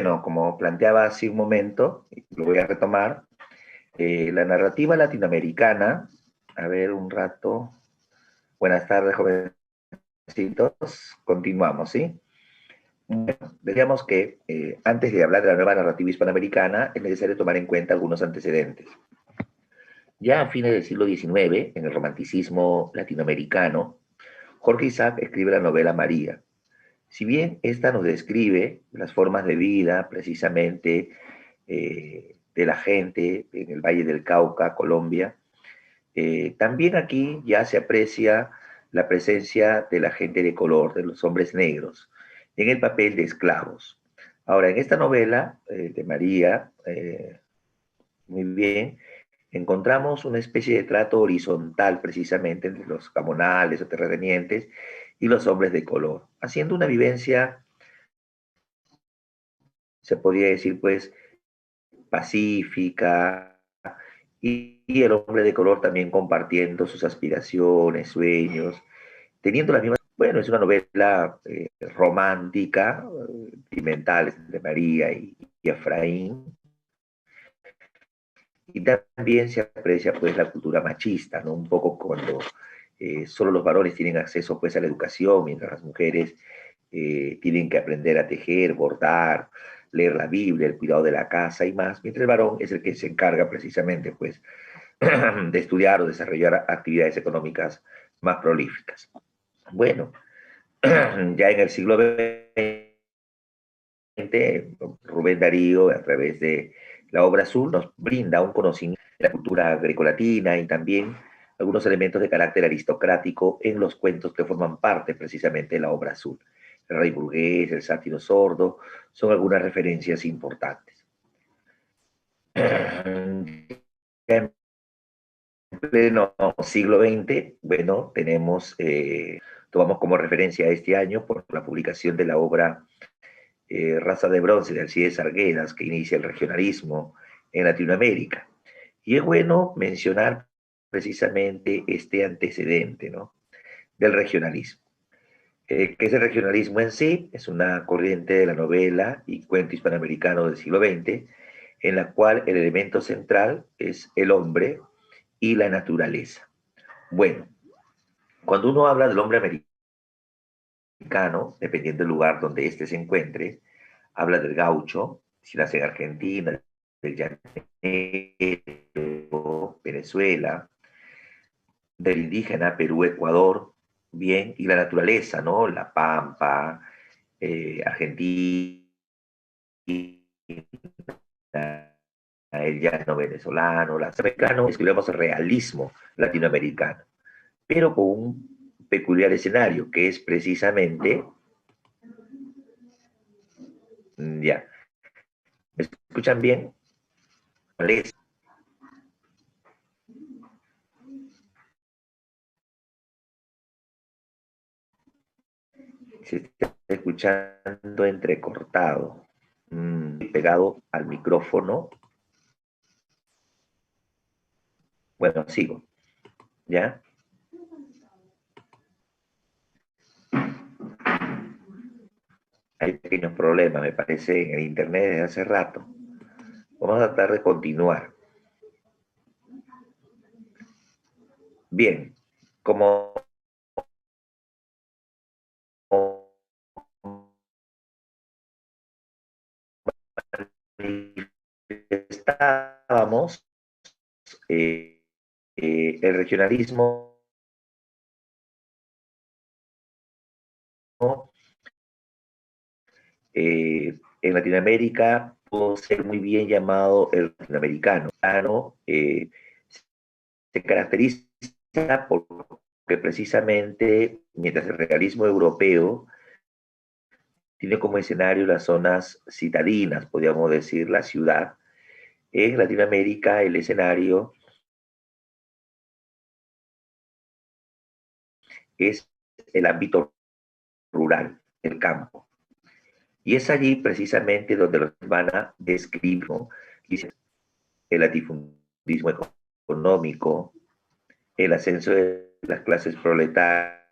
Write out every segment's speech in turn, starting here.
Bueno, como planteaba hace un momento, lo voy a retomar, la narrativa latinoamericana, a ver un rato, buenas tardes jovencitos, continuamos, ¿sí? Bueno, decíamos que antes de hablar de la nueva narrativa hispanoamericana es necesario tomar en cuenta algunos antecedentes. Ya a fines del siglo XIX, en el romanticismo latinoamericano, Jorge Isaac escribe la novela María. Si bien esta nos describe las formas de vida precisamente de la gente en el Valle del Cauca, Colombia, también aquí ya se aprecia la presencia de la gente de color, de los hombres negros, en el papel de esclavos. Ahora, en esta novela de María, muy bien, encontramos una especie de trato horizontal precisamente entre los camonales o terratenientes y los hombres de color, haciendo una vivencia, se podría decir, pues, pacífica, y el hombre de color también compartiendo sus aspiraciones, sueños, teniendo las mismas. Bueno, es una novela romántica, sentimental de María y Efraín, y también se aprecia pues la cultura machista, ¿no? Un poco cuando solo los varones tienen acceso pues a la educación, mientras las mujeres tienen que aprender a tejer, bordar, leer la Biblia, el cuidado de la casa y más, mientras el varón es el que se encarga precisamente pues de estudiar o desarrollar actividades económicas más prolíficas. Bueno, ya en el siglo XX, Rubén Darío, a través de la obra azul, nos brinda un conocimiento de la cultura grecolatina y también algunos elementos de carácter aristocrático en los cuentos que forman parte precisamente de la obra azul. El rey burgués, el sátiro sordo, son algunas referencias importantes. En pleno siglo XX, bueno, tomamos como referencia este año por la publicación de la obra Raza de Bronce de Alcides Arguedas, que inicia el regionalismo en Latinoamérica. Y es bueno mencionar precisamente este antecedente, ¿no?, del regionalismo. ¿Qué es el regionalismo en sí? Es una corriente de la novela y cuento hispanoamericano del siglo XX, en la cual el elemento central es el hombre y la naturaleza. Bueno, cuando uno habla del hombre americano, dependiendo del lugar donde éste se encuentre, habla del gaucho, si nace en Argentina, del llanero, Venezuela, del indígena, Perú, Ecuador, bien, y la naturaleza, ¿no? La pampa, Argentina, el llano venezolano, el americano, escribimos realismo latinoamericano, pero con un peculiar escenario, que es precisamente, ya, ¿me escuchan bien? Se está escuchando entrecortado, pegado al micrófono. Bueno, sigo, ¿ya? Hay pequeños problemas, me parece, en el internet desde hace rato. Vamos a tratar de continuar. Bien, como manifestábamos, el regionalismo en Latinoamérica pudo ser muy bien llamado el latinoamericano. Se caracteriza porque precisamente, mientras el realismo europeo tiene como escenario las zonas citadinas, podríamos decir, la ciudad, en Latinoamérica el escenario es el ámbito rural, el campo. Y es allí precisamente donde los van a describir, ¿no?, el latifundismo económico, el ascenso de las clases proletarias,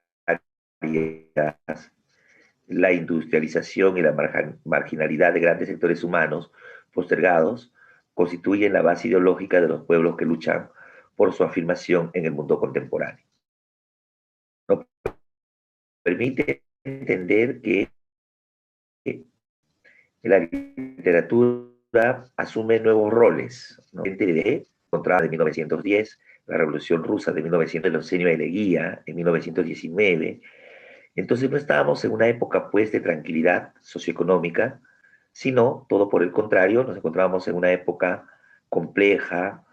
la industrialización y la marginalidad de grandes sectores humanos postergados constituyen la base ideológica de los pueblos que luchan por su afirmación en el mundo contemporáneo. Nos permite entender que la literatura asume nuevos roles, ¿no? Encontrada de 1910, la Revolución Rusa de 1900, el Oncenio de Leguía en 1919. Entonces no estábamos en una época pues de tranquilidad socioeconómica, sino todo por el contrario, nos encontrábamos en una época compleja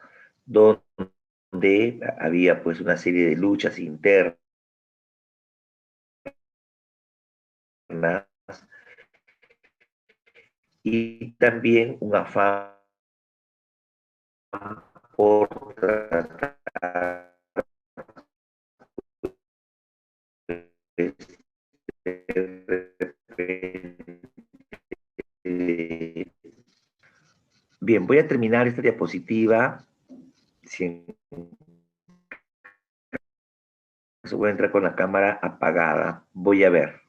donde había pues una serie de luchas internas y también un afán por tratar bien, voy a terminar esta diapositiva. Si voy a entrar con la cámara apagada, voy a ver.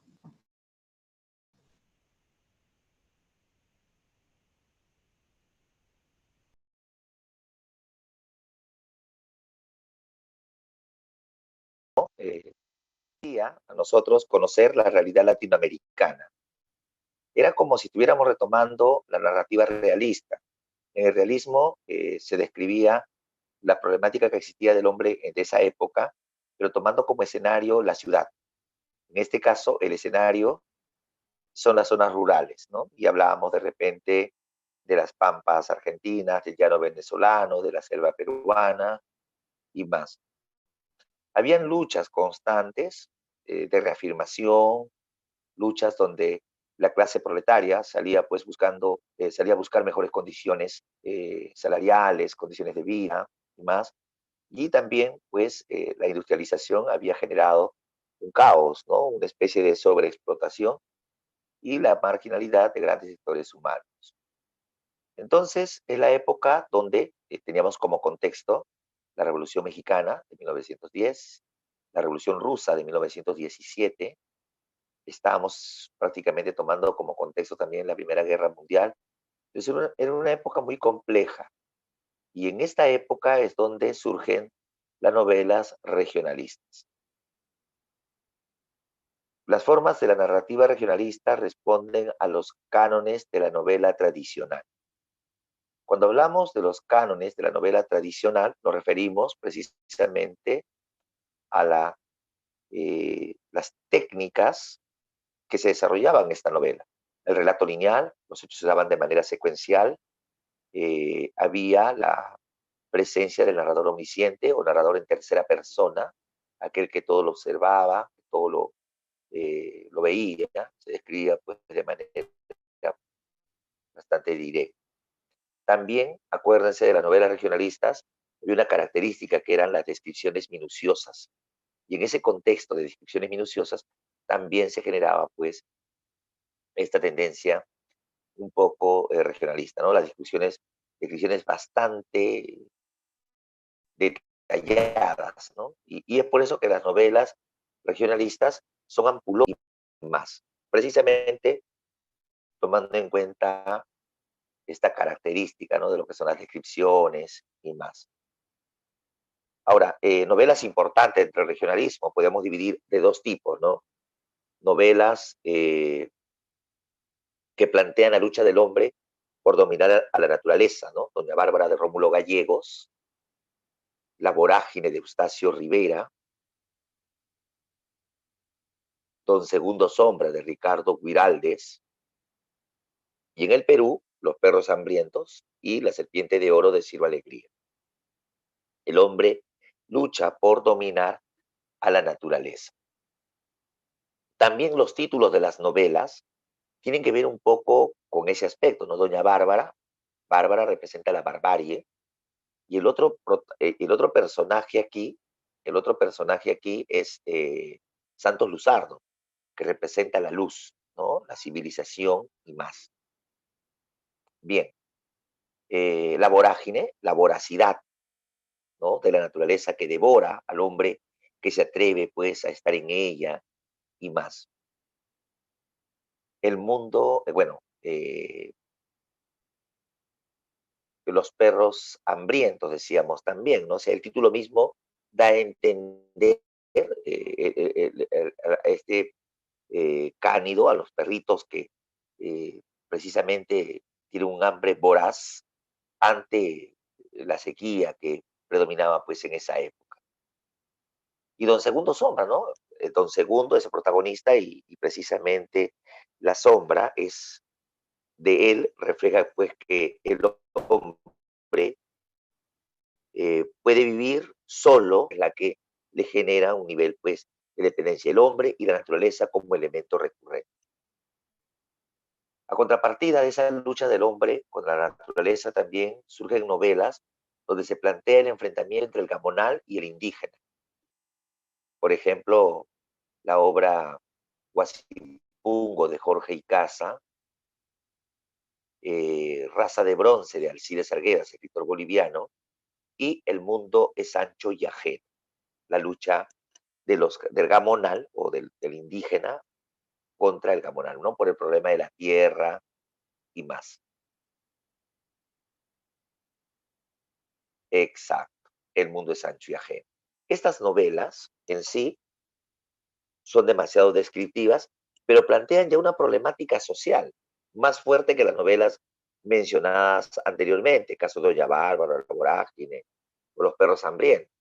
A nosotros conocer la realidad latinoamericana. Era como si estuviéramos retomando la narrativa realista. En el realismo se describía la problemática que existía del hombre de esa época, pero tomando como escenario la ciudad. En este caso, el escenario son las zonas rurales, ¿no? Y hablábamos de repente de las pampas argentinas, del llano venezolano, de la selva peruana y más. Habían luchas constantes de reafirmación, luchas donde la clase proletaria salía pues buscando, salía a buscar mejores condiciones salariales, condiciones de vida y más. Y también pues la industrialización había generado un caos, ¿no? Una especie de sobreexplotación y la marginalidad de grandes sectores humanos. Entonces, es la época donde teníamos como contexto la Revolución Mexicana de 1910, la Revolución Rusa de 1917, estábamos prácticamente tomando como contexto también la Primera Guerra Mundial. Entonces, era una época muy compleja. Y en esta época es donde surgen las novelas regionalistas. Las formas de la narrativa regionalista responden a los cánones de la novela tradicional. Cuando hablamos de los cánones de la novela tradicional, nos referimos precisamente a las técnicas que se desarrollaban en esta novela. El relato lineal, los hechos se daban de manera secuencial, había la presencia del narrador omnisciente o narrador en tercera persona, aquel que todo lo observaba, todo lo veía, se describía pues, de manera bastante directa. También, acuérdense de las novelas regionalistas, había una característica que eran las descripciones minuciosas. Y en ese contexto de descripciones minuciosas también se generaba pues esta tendencia un poco regionalista, ¿no? Las descripciones bastante detalladas, ¿no? Y es por eso que las novelas regionalistas son ampulosas y más, precisamente tomando en cuenta esta característica, ¿no? De lo que son las descripciones y más. Ahora, novelas importantes dentro del regionalismo podemos dividir de dos tipos, ¿no? Novelas que plantean la lucha del hombre por dominar a la naturaleza, ¿no? Doña Bárbara de Rómulo Gallegos, La vorágine de Eustacio Rivera, Don Segundo Sombra de Ricardo Guiraldes, y en el Perú, Los perros hambrientos y La serpiente de oro de Ciro Alegría. El hombre lucha por dominar a la naturaleza. También los títulos de las novelas tienen que ver un poco con ese aspecto, ¿no? Doña Bárbara, Bárbara representa la barbarie, y el otro personaje aquí es Santos Luzardo, que representa la luz, ¿no? La civilización y más. Bien, la vorágine, la voracidad, ¿no? De la naturaleza que devora al hombre que se atreve pues a estar en ella y más. el mundo, los perros hambrientos, decíamos también, ¿no? O sea, el título mismo da a entender este cánido, a los perritos que precisamente tienen un hambre voraz ante la sequía que predominaba pues en esa época. Y Don Segundo Sombra, ¿no? Don Segundo es el protagonista y precisamente la sombra es de él, refleja pues que el hombre puede vivir solo, en la que le genera un nivel pues de dependencia el hombre y la naturaleza como elemento recurrente. A contrapartida de esa lucha del hombre contra la naturaleza también surgen novelas donde se plantea el enfrentamiento entre el gamonal y el indígena. Por ejemplo, la obra Huasipungo de Jorge Icaza, Raza de Bronce de Alcides Arguedas, escritor boliviano, y El mundo es ancho y ajeno, la lucha del gamonal o del indígena contra el gamonal, ¿no? Por el problema de la tierra y más. Exacto, El mundo es ancho y ajeno. Estas novelas en sí son demasiado descriptivas, pero plantean ya una problemática social más fuerte que las novelas mencionadas anteriormente, caso de Olla Bárbara, La Vorágine o Los perros hambrientos.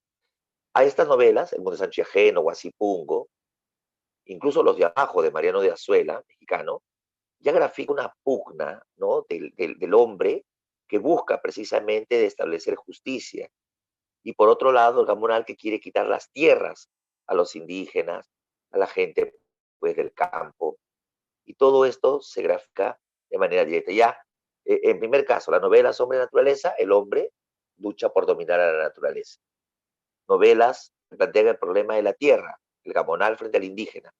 A estas novelas, El mundo es ancho y ajeno, Guasipungo, incluso Los de abajo de Mariano de Azuela, mexicano, ya grafica una pugna, ¿no? Del hombre que busca precisamente de establecer justicia. Y por otro lado, el gamonal que quiere quitar las tierras a los indígenas, a la gente pues, del campo. Y todo esto se grafica de manera directa. Ya, en primer caso, la novela Sombra y Naturaleza, el hombre lucha por dominar a la naturaleza. Novelas que plantean el problema de la tierra, el gamonal frente al indígena.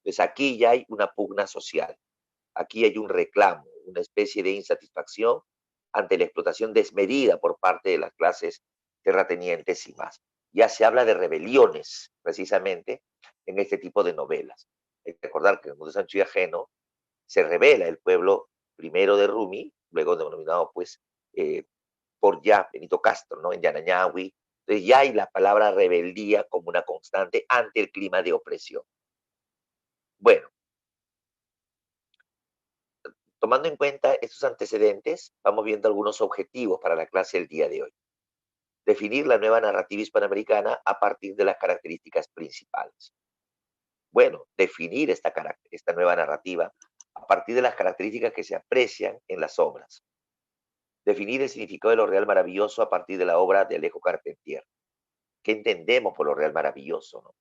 Pues aquí ya hay una pugna social. Aquí hay un reclamo, una especie de insatisfacción ante la explotación desmedida por parte de las clases terratenientes y más. Ya se habla de rebeliones, precisamente, en este tipo de novelas. Hay que recordar que en el mundo de Sancho y Ajeno se revela el pueblo primero de Rumi, luego denominado pues por ya Benito Castro, ¿no? En Yanañahui. Entonces ya hay la palabra rebeldía como una constante ante el clima de opresión. Bueno, tomando en cuenta estos antecedentes, vamos viendo algunos objetivos para la clase del día de hoy. Definir la nueva narrativa hispanoamericana a partir de las características principales. Bueno, definir esta nueva narrativa a partir de las características que se aprecian en las obras. Definir el significado de lo real maravilloso a partir de la obra de Alejo Carpentier. ¿Qué entendemos por lo real maravilloso? ¿No?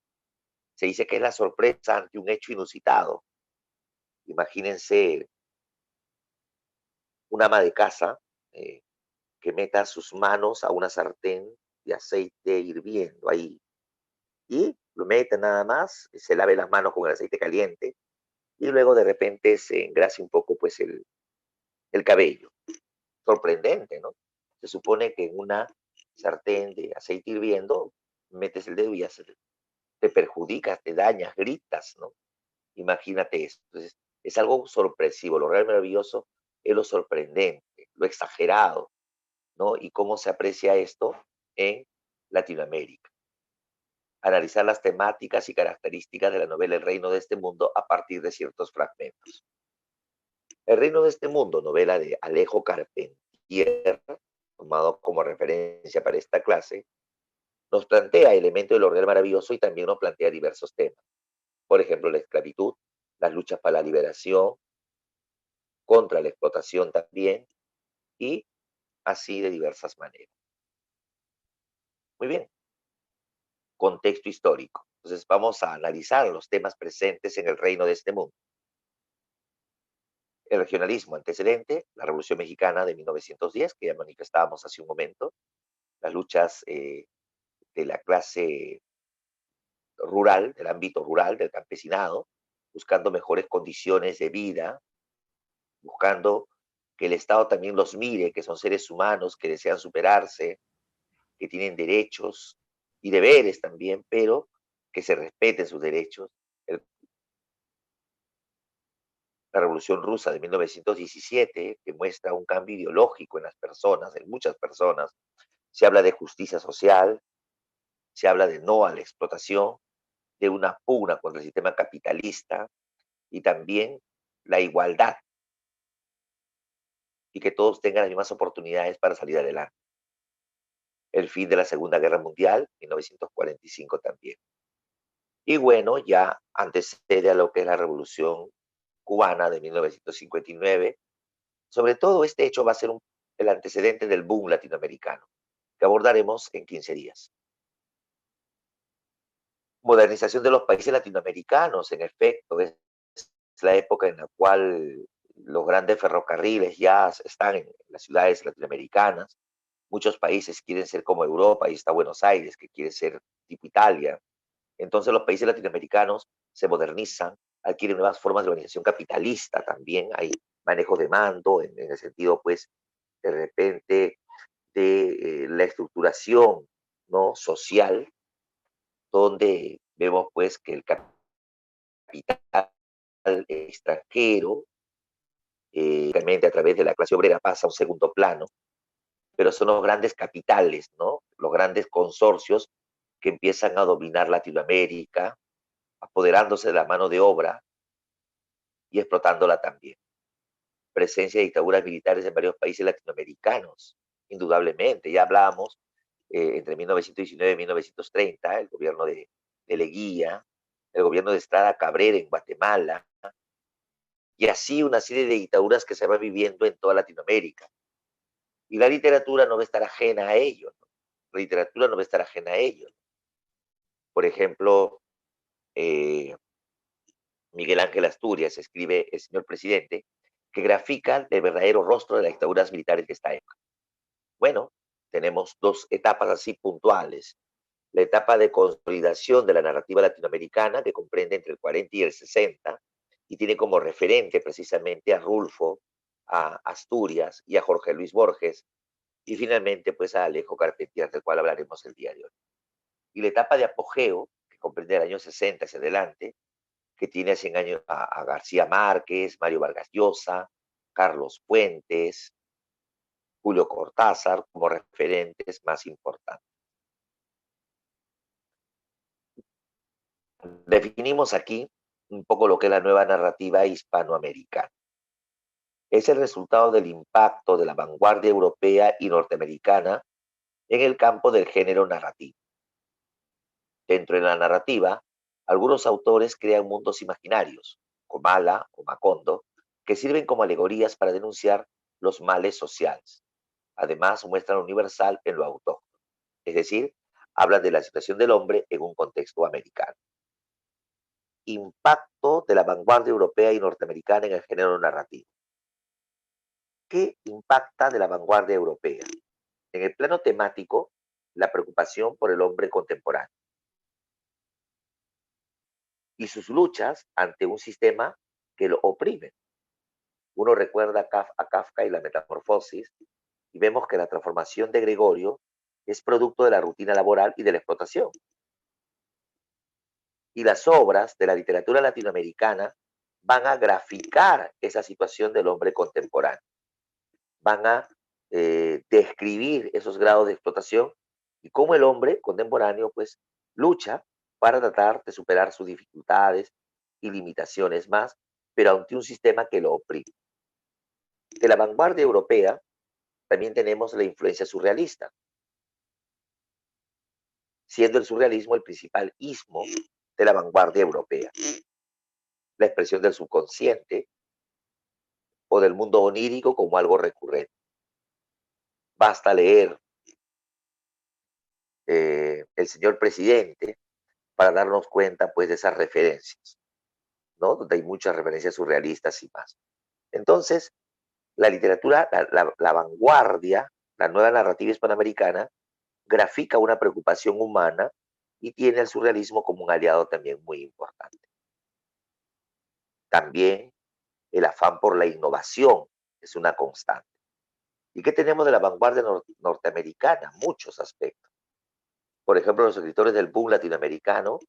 Se dice que es la sorpresa ante un hecho inusitado. Imagínense un ama de casa eh, que meta sus manos a una sartén de aceite hirviendo ahí y lo mete nada más, se lave las manos con el aceite caliente y luego de repente se engrase un poco pues el cabello. Sorprendente, ¿no? Se supone que en una sartén de aceite hirviendo metes el dedo y ya te perjudicas, te dañas, gritas, ¿no? Imagínate eso. Entonces, es algo sorpresivo. Lo real maravilloso es lo sorprendente, lo exagerado, ¿no? Y cómo se aprecia esto en Latinoamérica. Analizar las temáticas y características de la novela El reino de este mundo a partir de ciertos fragmentos. El reino de este mundo, novela de Alejo Carpentier, tomado como referencia para esta clase, nos plantea elementos de lo real maravilloso y también nos plantea diversos temas. Por ejemplo, la esclavitud, las luchas para la liberación, contra la explotación también, y así de diversas maneras. Muy bien, contexto histórico. Entonces vamos a analizar los temas presentes en el reino de este mundo. El regionalismo antecedente, la Revolución Mexicana de 1910, que ya manifestábamos hace un momento, las luchas de la clase rural, del ámbito rural, del campesinado, buscando mejores condiciones de vida, buscando que el Estado también los mire, que son seres humanos, que desean superarse, que tienen derechos y deberes también, pero que se respeten sus derechos. El la Revolución Rusa de 1917, que muestra un cambio ideológico en las personas, en muchas personas. Se habla de justicia social, se habla de no a la explotación, de una pugna contra el sistema capitalista y también la igualdad y que todos tengan las mismas oportunidades para salir adelante. El fin de la Segunda Guerra Mundial, 1945 también. Y bueno, ya antecede a lo que es la Revolución Cubana de 1959. Sobre todo este hecho va a ser el antecedente del boom latinoamericano, que abordaremos en 15 días. Modernización de los países latinoamericanos, en efecto, es la época en la cual los grandes ferrocarriles ya están en las ciudades latinoamericanas. Muchos países quieren ser como Europa, y está Buenos Aires, que quiere ser tipo Italia. Entonces los países latinoamericanos se modernizan, adquieren nuevas formas de organización capitalista también, hay manejo de mando en el sentido, pues, de repente, de la estructuración, ¿no?, social, donde vemos pues que el capital extranjero, realmente a través de la clase obrera pasa a un segundo plano, pero son los grandes capitales, ¿no?, los grandes consorcios que empiezan a dominar Latinoamérica, apoderándose de la mano de obra y explotándola también. Presencia de dictaduras militares en varios países latinoamericanos, indudablemente. Ya hablábamos entre 1919 y 1930, el gobierno de Leguía, el gobierno de Estrada Cabrera en Guatemala, y así una serie de dictaduras que se van viviendo en toda Latinoamérica. Y la literatura no va a estar ajena a ello, ¿no? La literatura no va a estar ajena a ello. Por ejemplo, eh, Miguel Ángel Asturias escribe El señor presidente, que grafica el verdadero rostro de las dictaduras militares de esta época. Bueno, tenemos dos etapas así puntuales. La etapa de consolidación de la narrativa latinoamericana, que comprende entre el 40 y el 60, y tiene como referente precisamente a Rulfo, a Asturias y a Jorge Luis Borges, y finalmente pues a Alejo Carpentier, del cual hablaremos el día de hoy. Y la etapa de apogeo, que comprende el año 60 hacia adelante, que tiene a 100 años a García Márquez, Mario Vargas Llosa, Carlos Fuentes, Julio Cortázar como referentes más importantes. Definimos aquí un poco lo que es la nueva narrativa hispanoamericana. Es el resultado del impacto de la vanguardia europea y norteamericana en el campo del género narrativo. Dentro de la narrativa, algunos autores crean mundos imaginarios, Comala o Macondo, que sirven como alegorías para denunciar los males sociales. Además, muestran lo universal en lo autóctono, es decir, hablan de la situación del hombre en un contexto americano. Impacto de la vanguardia europea y norteamericana en el género narrativo. ¿Qué impacta de la vanguardia europea? En el plano temático, la preocupación por el hombre contemporáneo y sus luchas ante un sistema que lo oprime. Uno recuerda a Kafka y la Metamorfosis y vemos que la transformación de Gregorio es producto de la rutina laboral y de la explotación. Y las obras de la literatura latinoamericana van a graficar esa situación del hombre contemporáneo, van a describir esos grados de explotación y cómo el hombre contemporáneo pues lucha para tratar de superar sus dificultades y limitaciones más, pero ante un sistema que lo oprime. De la vanguardia europea también tenemos la influencia surrealista, siendo el surrealismo el principal ismo de la vanguardia europea. La expresión del subconsciente o del mundo onírico como algo recurrente. Basta leer El señor presidente para darnos cuenta pues de esas referencias, ¿no? Donde hay muchas referencias surrealistas y más. Entonces, la literatura, la vanguardia, la nueva narrativa hispanoamericana, grafica una preocupación humana y tiene el surrealismo como un aliado también muy importante. También el afán por la innovación es una constante. ¿Y qué tenemos de la vanguardia norteamericana? Muchos aspectos. Por ejemplo, los escritores del boom latinoamericano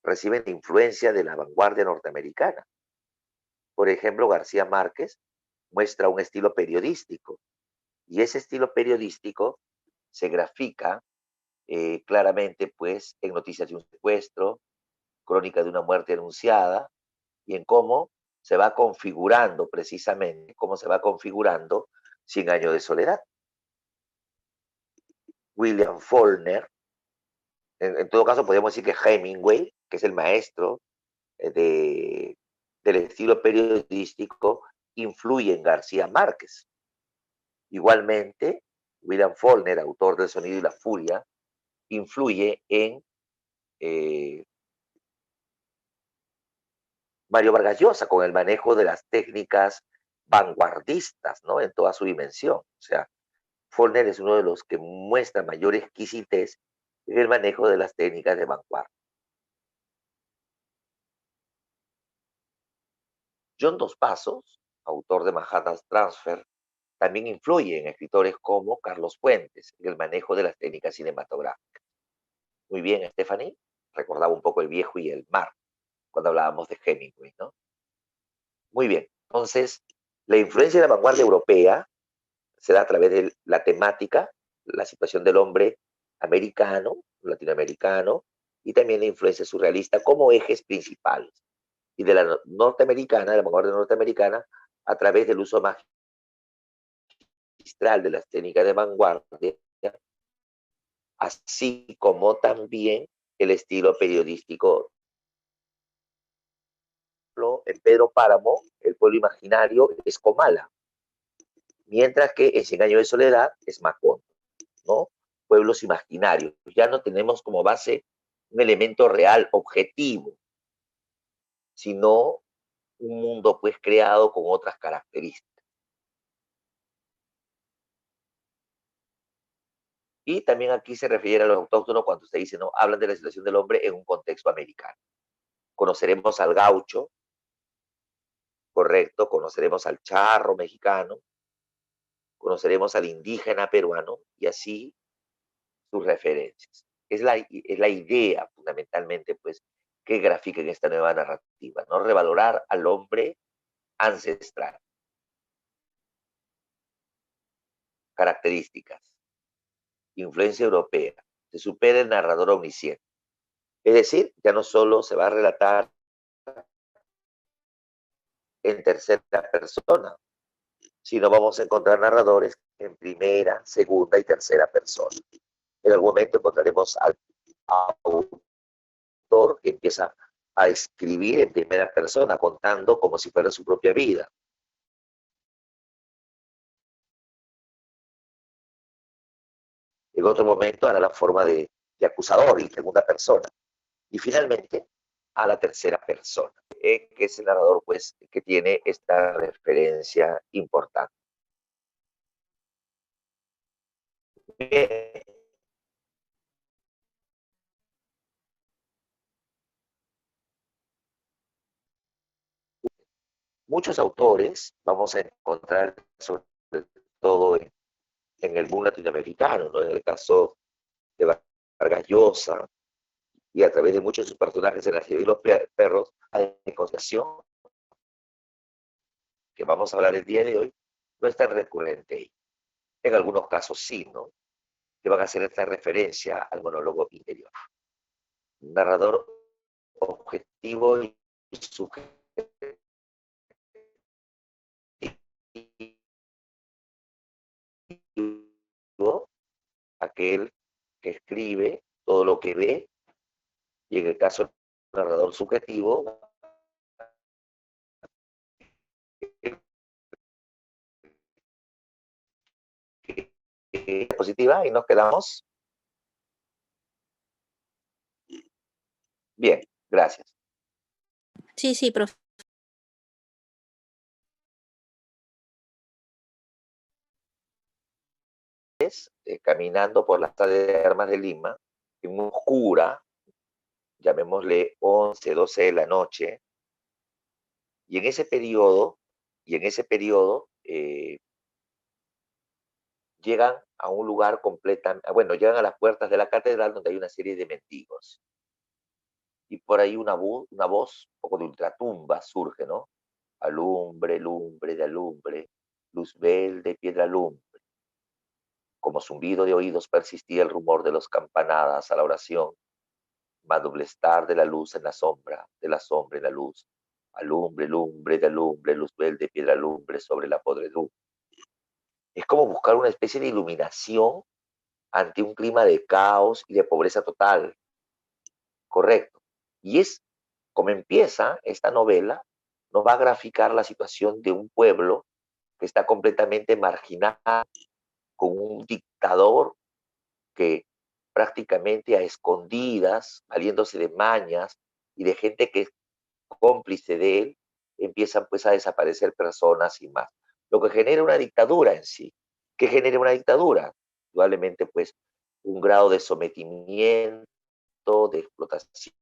reciben influencia de la vanguardia norteamericana. Por ejemplo, García Márquez muestra un estilo periodístico y ese estilo periodístico se grafica claramente pues en noticias de un secuestro, crónica de una muerte anunciada y en cómo se va configurando precisamente, cómo se va configurando Cien años de soledad. William Faulkner, en todo caso podemos decir que Hemingway, que es el maestro de, del estilo periodístico, influye en García Márquez. Igualmente, William Faulkner, autor del Sonido y la Furia, influye en Mario Vargas Llosa con el manejo de las técnicas vanguardistas, ¿no? En toda su dimensión. O sea, Faulkner es uno de los que muestra mayor exquisitez en el manejo de las técnicas de vanguardia. John Dos Passos, autor de Manhattan Transfer, también influye en escritores como Carlos Fuentes en el manejo de las técnicas cinematográficas. Muy bien, Stephanie, recordaba un poco El viejo y el mar cuando hablábamos de Hemingway, ¿no? Muy bien, entonces, la influencia de la vanguardia europea se da a través de la temática, la situación del hombre americano, latinoamericano, y también la influencia surrealista como ejes principales. Y de la norteamericana, de la vanguardia norteamericana, a través del uso magistral de las técnicas de vanguardia, así como también el estilo periodístico. En Pedro Páramo, el pueblo imaginario es Comala, mientras que en Cien años de soledad es Macondo, ¿no? Pueblos imaginarios. Ya no tenemos como base un elemento real, objetivo, sino un mundo pues creado con otras características. Y también aquí se refiere a los autóctonos cuando usted dice, ¿no? Hablan de la situación del hombre en un contexto americano. Conoceremos al gaucho, correcto, conoceremos al charro mexicano, conoceremos al indígena peruano y así sus referencias. Es la idea fundamentalmente pues que grafica en esta nueva narrativa, ¿no? Revalorar al hombre ancestral. Características. Influencia europea. Se supera el narrador omnisciente. Es decir, ya no solo se va a relatar en tercera persona, sino vamos a encontrar narradores en primera, segunda y tercera persona. En algún momento encontraremos al autor que empieza a escribir en primera persona, contando como si fuera su propia vida. En otro momento hará la forma de acusador y segunda persona. Y finalmente a la tercera persona, que es el narrador pues, que tiene esta referencia importante. Bien. Muchos autores vamos a encontrar, sobre todo en el mundo latinoamericano, ¿no? En el caso de Vargas Llosa, y a través de muchos de sus personajes en La ciudad y los perros, hay negociación, que vamos a hablar el día de hoy, no es tan recurrente. En algunos casos sí, ¿no? Que van a hacer esta referencia al monólogo interior. Narrador objetivo y subjetivo, aquel que escribe todo lo que ve, y en el caso del narrador subjetivo, positiva, y nos quedamos. Bien, gracias. Sí, sí, profe. Caminando por las calles de Armas de Lima, en oscura, llamémosle 11, 12 de la noche, y en ese periodo, y en ese periodo llegan a un lugar completamente, bueno, llegan a las puertas de la catedral donde hay una serie de mendigos. Y por ahí una voz, un poco de ultratumba surge, ¿no? Alumbre, lumbre de alumbre, luzbel de piedra lumbre. Como zumbido de oídos persistía el rumor de las campanadas a la oración, mas doble estar de la luz en la sombra, de la sombra en la luz. Alumbre, lumbre de alumbre, luzbel de piedra lumbre sobre la podredumbre. Es como buscar una especie de iluminación ante un clima de caos y de pobreza total. Correcto. Y es como empieza esta novela, nos va a graficar la situación de un pueblo que está completamente marginado, con un dictador que prácticamente a escondidas, valiéndose de mañas y de gente que es cómplice de él, empiezan pues a desaparecer personas y más. Lo que genera una dictadura en sí. ¿Qué genera una dictadura? Probablemente pues un grado de sometimiento, de explotación.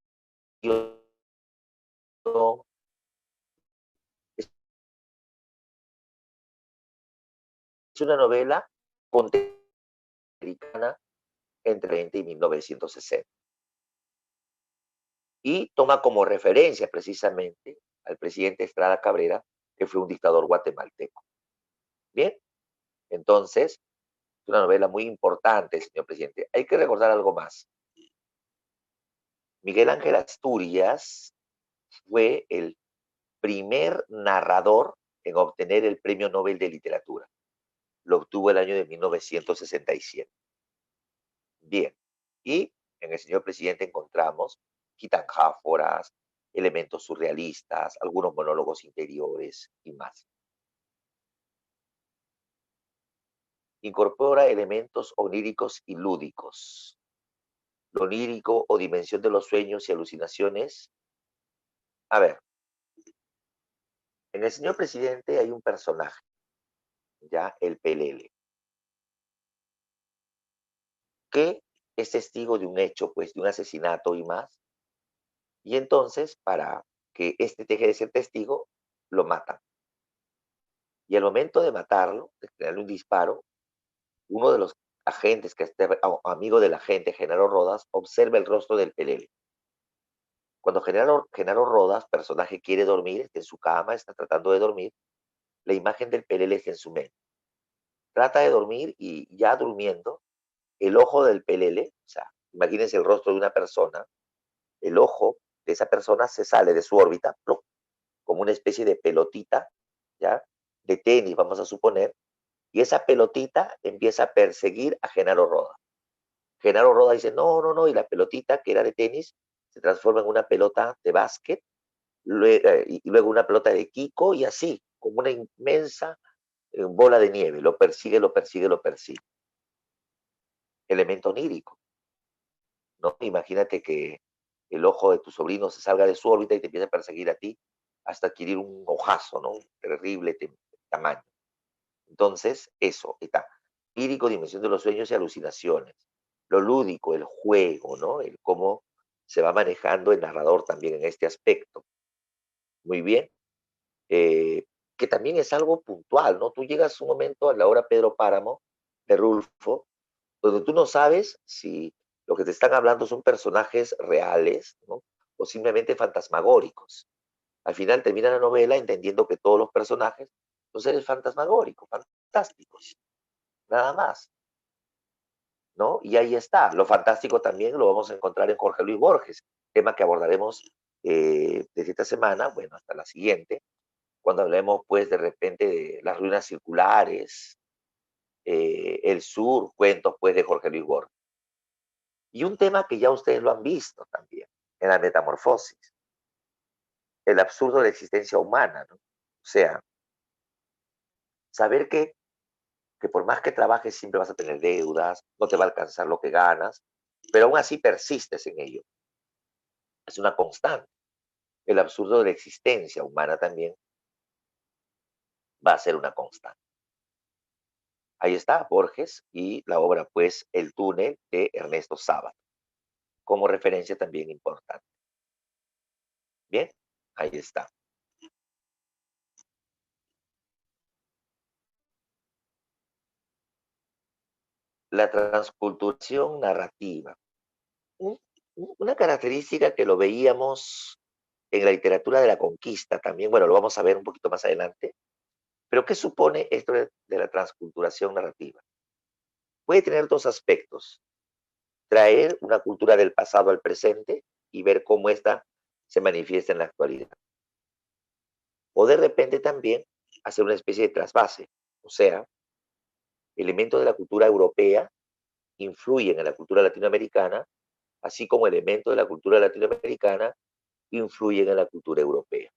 Es una novela americana entre 20 y 1960. Y toma como referencia precisamente al presidente Estrada Cabrera, que fue un dictador guatemalteco. Bien, entonces, es una novela muy importante, señor presidente. Hay que recordar algo más. Miguel Ángel Asturias fue el primer narrador en obtener el Premio Nobel de Literatura. Lo obtuvo el año de 1967. Bien, y en el señor presidente encontramos quitanjáforas, elementos surrealistas, algunos monólogos interiores y más. Incorpora elementos oníricos y lúdicos. Lo onírico o dimensión de los sueños y alucinaciones. A ver, en el señor presidente hay un personaje, ya el Pelele, que es testigo de un hecho, pues de un asesinato y más. Y entonces, para que este deje de ser testigo, lo matan. Y al momento de matarlo, de darle un disparo, uno de los agentes, que es amigo del agente, Genaro Rodas, observa el rostro del Pelele. Cuando Genaro Rodas, personaje, quiere dormir, está en su cama, está tratando de dormir, la imagen del Pelele está en su mente. Trata de dormir y ya durmiendo, el ojo del Pelele, o sea, imagínense el rostro de una persona, el ojo de esa persona se sale de su órbita, ¡plum!, como una especie de pelotita, ¿ya? De tenis, vamos a suponer, y esa pelotita empieza a perseguir a Genaro Rodas. Genaro Rodas dice, no, no, no, y la pelotita que era de tenis se transforma en una pelota de básquet, y luego una pelota de Kiko, y así, como una inmensa bola de nieve, lo persigue, lo persigue, lo persigue. Elemento onírico, ¿no? Imagínate que el ojo de tu sobrino se salga de su órbita y te empieza a perseguir a ti hasta adquirir un ojazo, ¿no? Un terrible tamaño. Entonces, eso está. Lírico, dimensión de los sueños y alucinaciones. Lo lúdico, el juego, ¿no? El cómo se va manejando el narrador también en este aspecto. Muy bien. Que también es algo puntual, ¿no? Tú llegas un momento a la obra Pedro Páramo de Rulfo, donde tú no sabes si lo que te están hablando son personajes reales, ¿no? O simplemente fantasmagóricos. Al final termina la novela entendiendo que todos los personajes son seres fantasmagóricos, fantásticos, nada más, ¿no? Y ahí está. Lo fantástico también lo vamos a encontrar en Jorge Luis Borges, tema que abordaremos desde esta semana, bueno, hasta la siguiente, cuando hablemos pues de repente de las ruinas circulares, el sur, cuentos pues de Jorge Luis Borges. Y un tema que ya ustedes lo han visto también, en la metamorfosis, el absurdo de la existencia humana, ¿no? O sea, saber que por más que trabajes siempre vas a tener deudas, no te va a alcanzar lo que ganas, pero aún así persistes en ello. Es una constante. El absurdo de la existencia humana también va a ser una constante. Ahí está Borges y la obra, pues, El túnel de Ernesto Sábato, como referencia también importante. Bien, ahí está. La transculturación narrativa. Un- una característica que lo veíamos en la literatura de la conquista también, bueno, lo vamos a ver un poquito más adelante, pero ¿qué supone esto de la transculturación narrativa? Puede tener dos aspectos: traer una cultura del pasado al presente y ver cómo ésta se manifiesta en la actualidad. O de repente también hacer una especie de trasvase, o sea, elementos de la cultura europea influyen en la cultura latinoamericana, así como elementos de la cultura latinoamericana influyen en la cultura europea.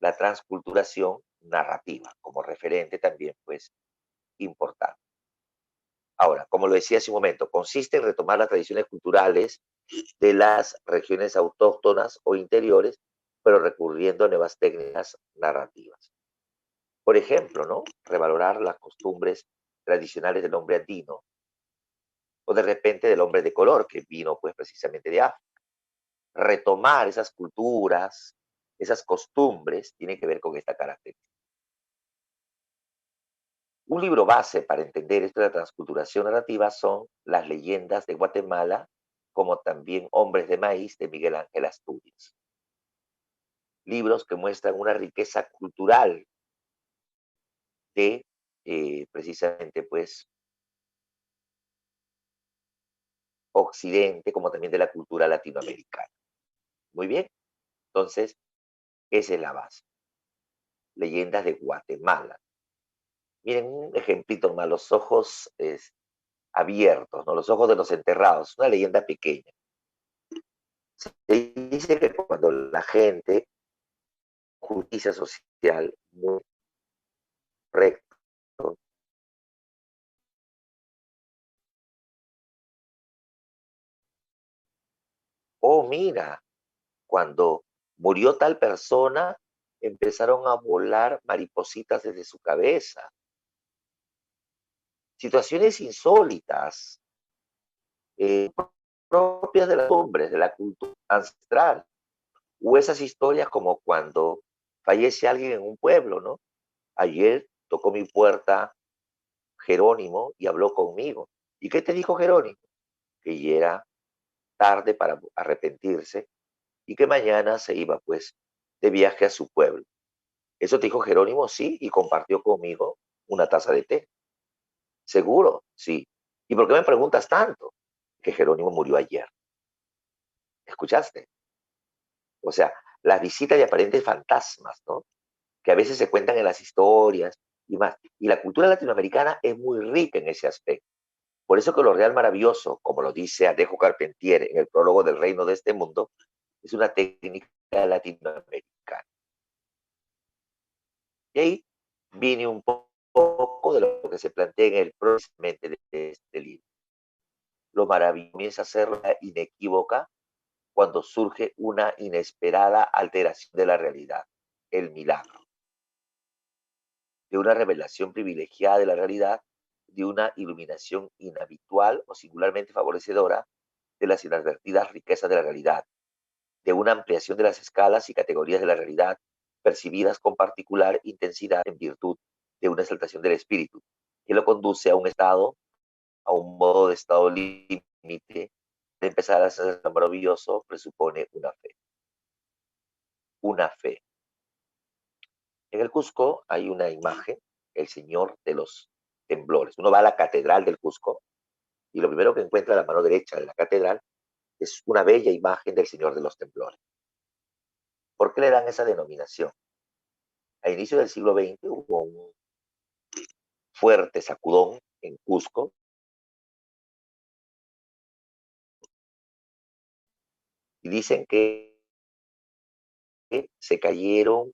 La transculturación narrativa como referente también, pues, importante. Ahora, como lo decía hace un momento, consiste en retomar las tradiciones culturales de las regiones autóctonas o interiores, pero recurriendo a nuevas técnicas narrativas. Por ejemplo, ¿no? Revalorar las costumbres tradicionales del hombre andino o de repente del hombre de color que vino pues precisamente de África. Retomar esas culturas, esas costumbres, tiene que ver con esta característica. Un libro base para entender esto de la transculturación narrativa son Las leyendas de Guatemala, como también Hombres de Maíz de Miguel Ángel Asturias. Libros que muestran una riqueza cultural de precisamente pues Occidente, como también de la cultura latinoamericana. Muy bien, entonces esa es la base. Leyendas de Guatemala. Miren un ejemplito más, los ojos abiertos, ¿no? Los ojos de los enterrados, una leyenda pequeña. Se dice que cuando la gente, justicia social, muy recto, oh, mira, cuando murió tal persona, empezaron a volar maripositas desde su cabeza. Situaciones insólitas, eh, propias de los hombres, de la cultura ancestral. O esas historias como cuando fallece alguien en un pueblo, ¿no? Ayer tocó mi puerta Jerónimo y habló conmigo. ¿Y qué te dijo Jerónimo? Que ya era tarde para arrepentirse y que mañana se iba pues de viaje a su pueblo. ¿Eso te dijo Jerónimo? Sí, y compartió conmigo una taza de té. ¿Seguro? Sí. ¿Y por qué me preguntas tanto? Que Jerónimo murió ayer. ¿Escuchaste? O sea, las visitas de aparentes fantasmas, ¿no? Que a veces se cuentan en las historias y más. Y la cultura latinoamericana es muy rica en ese aspecto. Por eso que lo real maravilloso, como lo dice Alejo Carpentier en el prólogo del Reino de este Mundo, es una técnica latinoamericana. Y ahí viene un poco de lo que se plantea en el próximamente de este libro. Lo maravilloso comienza a ser inequívoca cuando surge una inesperada alteración de la realidad, el milagro, de una revelación privilegiada de la realidad, de una iluminación inhabitual o singularmente favorecedora de las inadvertidas riquezas de la realidad, de una ampliación de las escalas y categorías de la realidad percibidas con particular intensidad en virtud de una exaltación del espíritu, que lo conduce a un estado, a un modo de estado límite, de empezar a ser maravilloso, presupone una fe. Una fe. En el Cusco hay una imagen, el Señor de los Temblores. Uno va a la Catedral del Cusco y lo primero que encuentra a la mano derecha de la catedral es una bella imagen del Señor de los Temblores. ¿Por qué le dan esa denominación? A inicio del siglo XX hubo un fuerte sacudón en Cusco y dicen que se cayó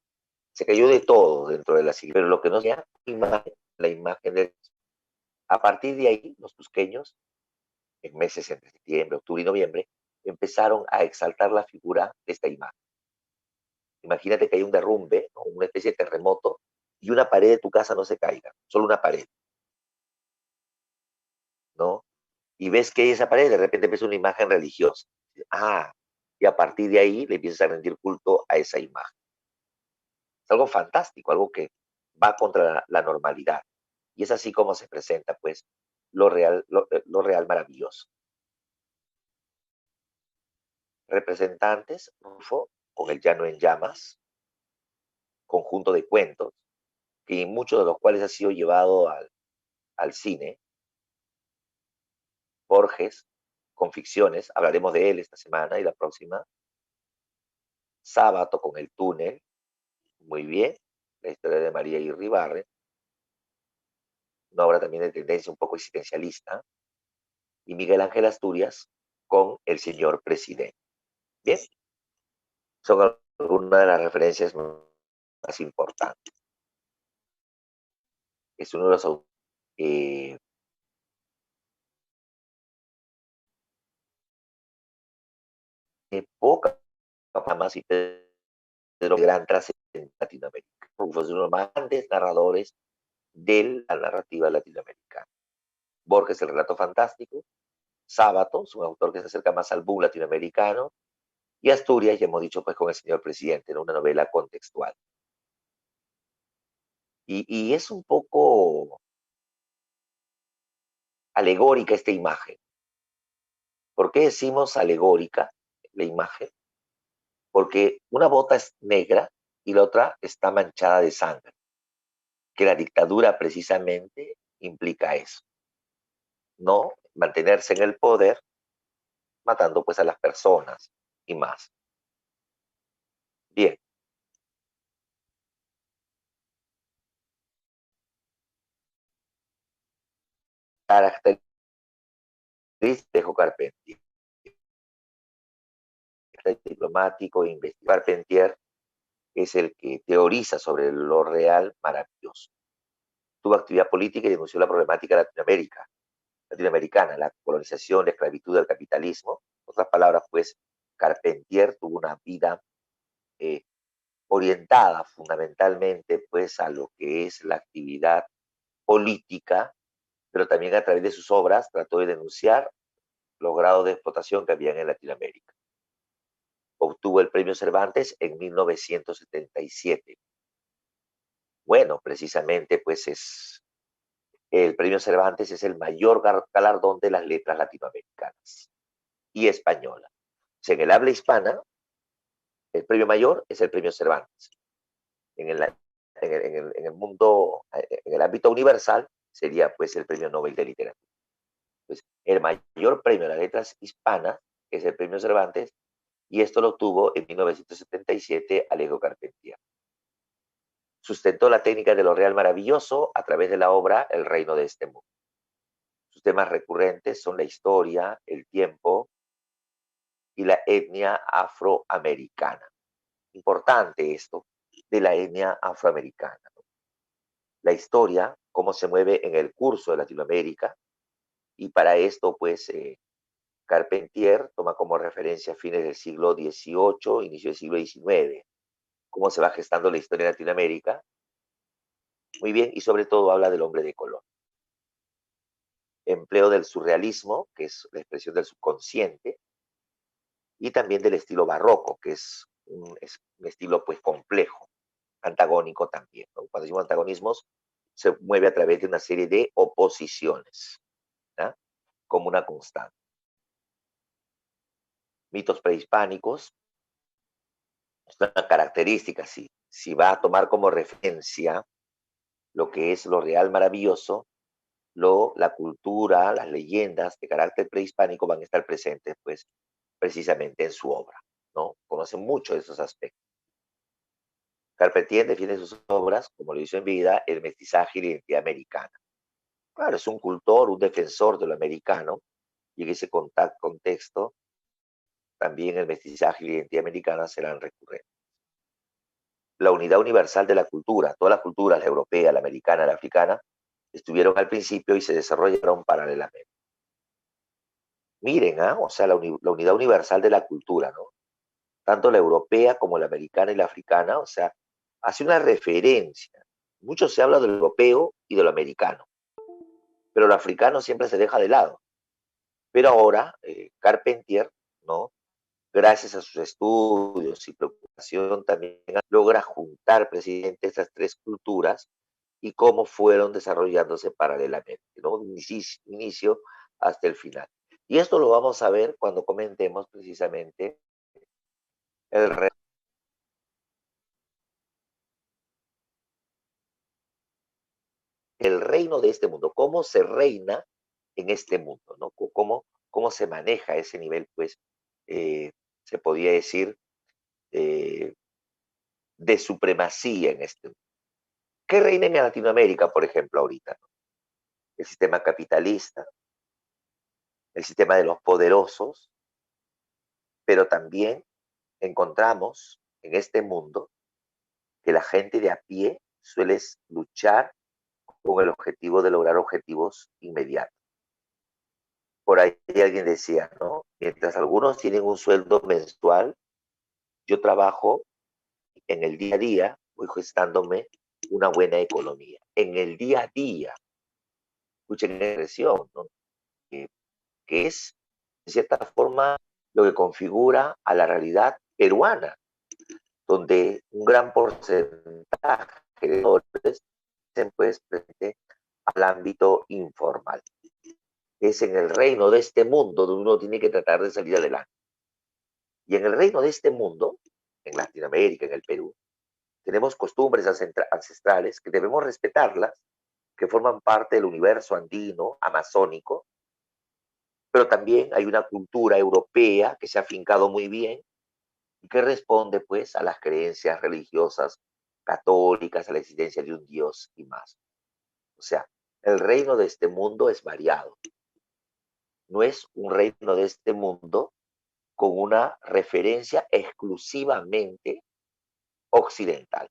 de todo dentro de la iglesia, pero lo que no se la imagen de... A partir de ahí, los cusqueños, en meses entre septiembre, octubre y noviembre, empezaron a exaltar la figura de esta imagen. Imagínate que hay un derrumbe, ¿no? Una especie de terremoto, y una pared de tu casa no se caiga, solo una pared, ¿no? Y ves que esa pared de repente ves una imagen religiosa. Ah, y a partir de ahí le empiezas a rendir culto a esa imagen. Es algo fantástico, algo que va contra la normalidad. Y es así como se presenta, pues, lo real maravilloso. Representantes, Rufo, con El Llano en Llamas, conjunto de cuentos, que muchos de los cuales ha sido llevado al cine. Borges, con ficciones, hablaremos de él esta semana y la próxima. Sábato con El Túnel, muy bien, la historia de María Irribarren, una obra también de tendencia un poco existencialista, y Miguel Ángel Asturias con El Señor Presidente. Bien, son algunas de las referencias más importantes. Es uno de los autores de poca más y de gran trascendencia en Latinoamérica. Fue uno de los más grandes narradores de la narrativa latinoamericana. Borges, el relato fantástico. Sábato, es un autor que se acerca más al boom latinoamericano. Y Asturias, ya hemos dicho, pues con El Señor Presidente, en una novela contextual. Y es un poco alegórica esta imagen. ¿Por qué decimos alegórica la imagen? Porque una bota es negra y la otra está manchada de sangre. Que la dictadura precisamente implica eso. No mantenerse en el poder matando pues a las personas y más. Bien. Características de Carpentier. Diplomático e investigador. Carpentier es el que teoriza sobre lo real maravilloso. Tuvo actividad política y denunció la problemática latinoamericana, la colonización, la esclavitud, el capitalismo. En otras palabras, pues, Carpentier tuvo una vida orientada fundamentalmente pues a lo que es la actividad política, pero también a través de sus obras trató de denunciar los grados de explotación que habían en Latinoamérica. Obtuvo el premio Cervantes en 1977. Bueno, precisamente pues el premio Cervantes es el mayor galardón de las letras latinoamericanas y españolas. O sea, en el habla hispana, el premio mayor es el premio Cervantes. En el mundo, en el ámbito universal, sería pues el premio Nobel de Literatura. Pues, el mayor premio de las letras hispanas es el premio Cervantes, y esto lo obtuvo en 1977 Alejo Carpentier. Sustentó la técnica de lo real maravilloso a través de la obra El reino de este mundo. Sus temas recurrentes son la historia, el tiempo y la etnia afroamericana. Importante esto de la etnia afroamericana, ¿no? La historia, cómo se mueve en el curso de Latinoamérica, y para esto, pues, Carpentier toma como referencia fines del siglo XVIII, inicio del siglo XIX, cómo se va gestando la historia de Latinoamérica. Muy bien, y sobre todo habla del hombre de color. Empleo del surrealismo, que es la expresión del subconsciente, y también del estilo barroco, que es un estilo pues complejo, antagónico también, ¿no? Cuando decimos antagonismos, se mueve a través de una serie de oposiciones, ¿no? Como una constante. Mitos prehispánicos, es una característica, si va a tomar como referencia lo que es lo real maravilloso, la cultura, las leyendas de carácter prehispánico van a estar presentes, pues, precisamente en su obra, ¿no? Conocen mucho de esos aspectos. Carpentier define sus obras, como lo hizo en vida, el mestizaje y la identidad americana. Claro, es un cultor, un defensor de lo americano, y en ese contexto también el mestizaje y la identidad americana serán recurrentes. La unidad universal de la cultura, todas las culturas, la europea, la americana, la africana, estuvieron al principio y se desarrollaron paralelamente. Miren, o sea, la unidad universal de la cultura, ¿no? Tanto la europea como la americana y la africana, o sea, hace una referencia. Mucho se habla de lo europeo y de lo americano, pero lo africano siempre se deja de lado. Pero ahora, Carpentier, ¿no? Gracias a sus estudios y preocupación, también logra juntar precisamente estas tres culturas y cómo fueron desarrollándose paralelamente, ¿no? Inicio hasta el final. Y esto lo vamos a ver cuando comentemos precisamente el resto. el reino de este mundo, cómo se reina en este mundo, ¿no? Cómo se maneja ese nivel, pues, se podría decir, eh, de supremacía en este mundo. ¿Qué reina en Latinoamérica, por ejemplo, ahorita? ¿No? El sistema capitalista, el sistema de los poderosos, pero también encontramos en este mundo que la gente de a pie suele luchar con el objetivo de lograr objetivos inmediatos. Por ahí alguien decía, ¿no? Mientras algunos tienen un sueldo mensual, yo trabajo en el día a día, voy gestándome una buena economía. En el día a día, escuchen la expresión, ¿no? Que es, de cierta forma, lo que configura a la realidad peruana, donde un gran porcentaje de dólares se pues frente al ámbito informal. Es en el reino de este mundo donde uno tiene que tratar de salir adelante. Y en el reino de este mundo, en Latinoamérica, en el Perú, tenemos costumbres ancestrales que debemos respetarlas, que forman parte del universo andino, amazónico, pero también hay una cultura europea que se ha afincado muy bien y que responde pues a las creencias religiosas católicas, a la existencia de un Dios y más. O sea, el reino de este mundo es variado. No es un reino de este mundo con una referencia exclusivamente occidental.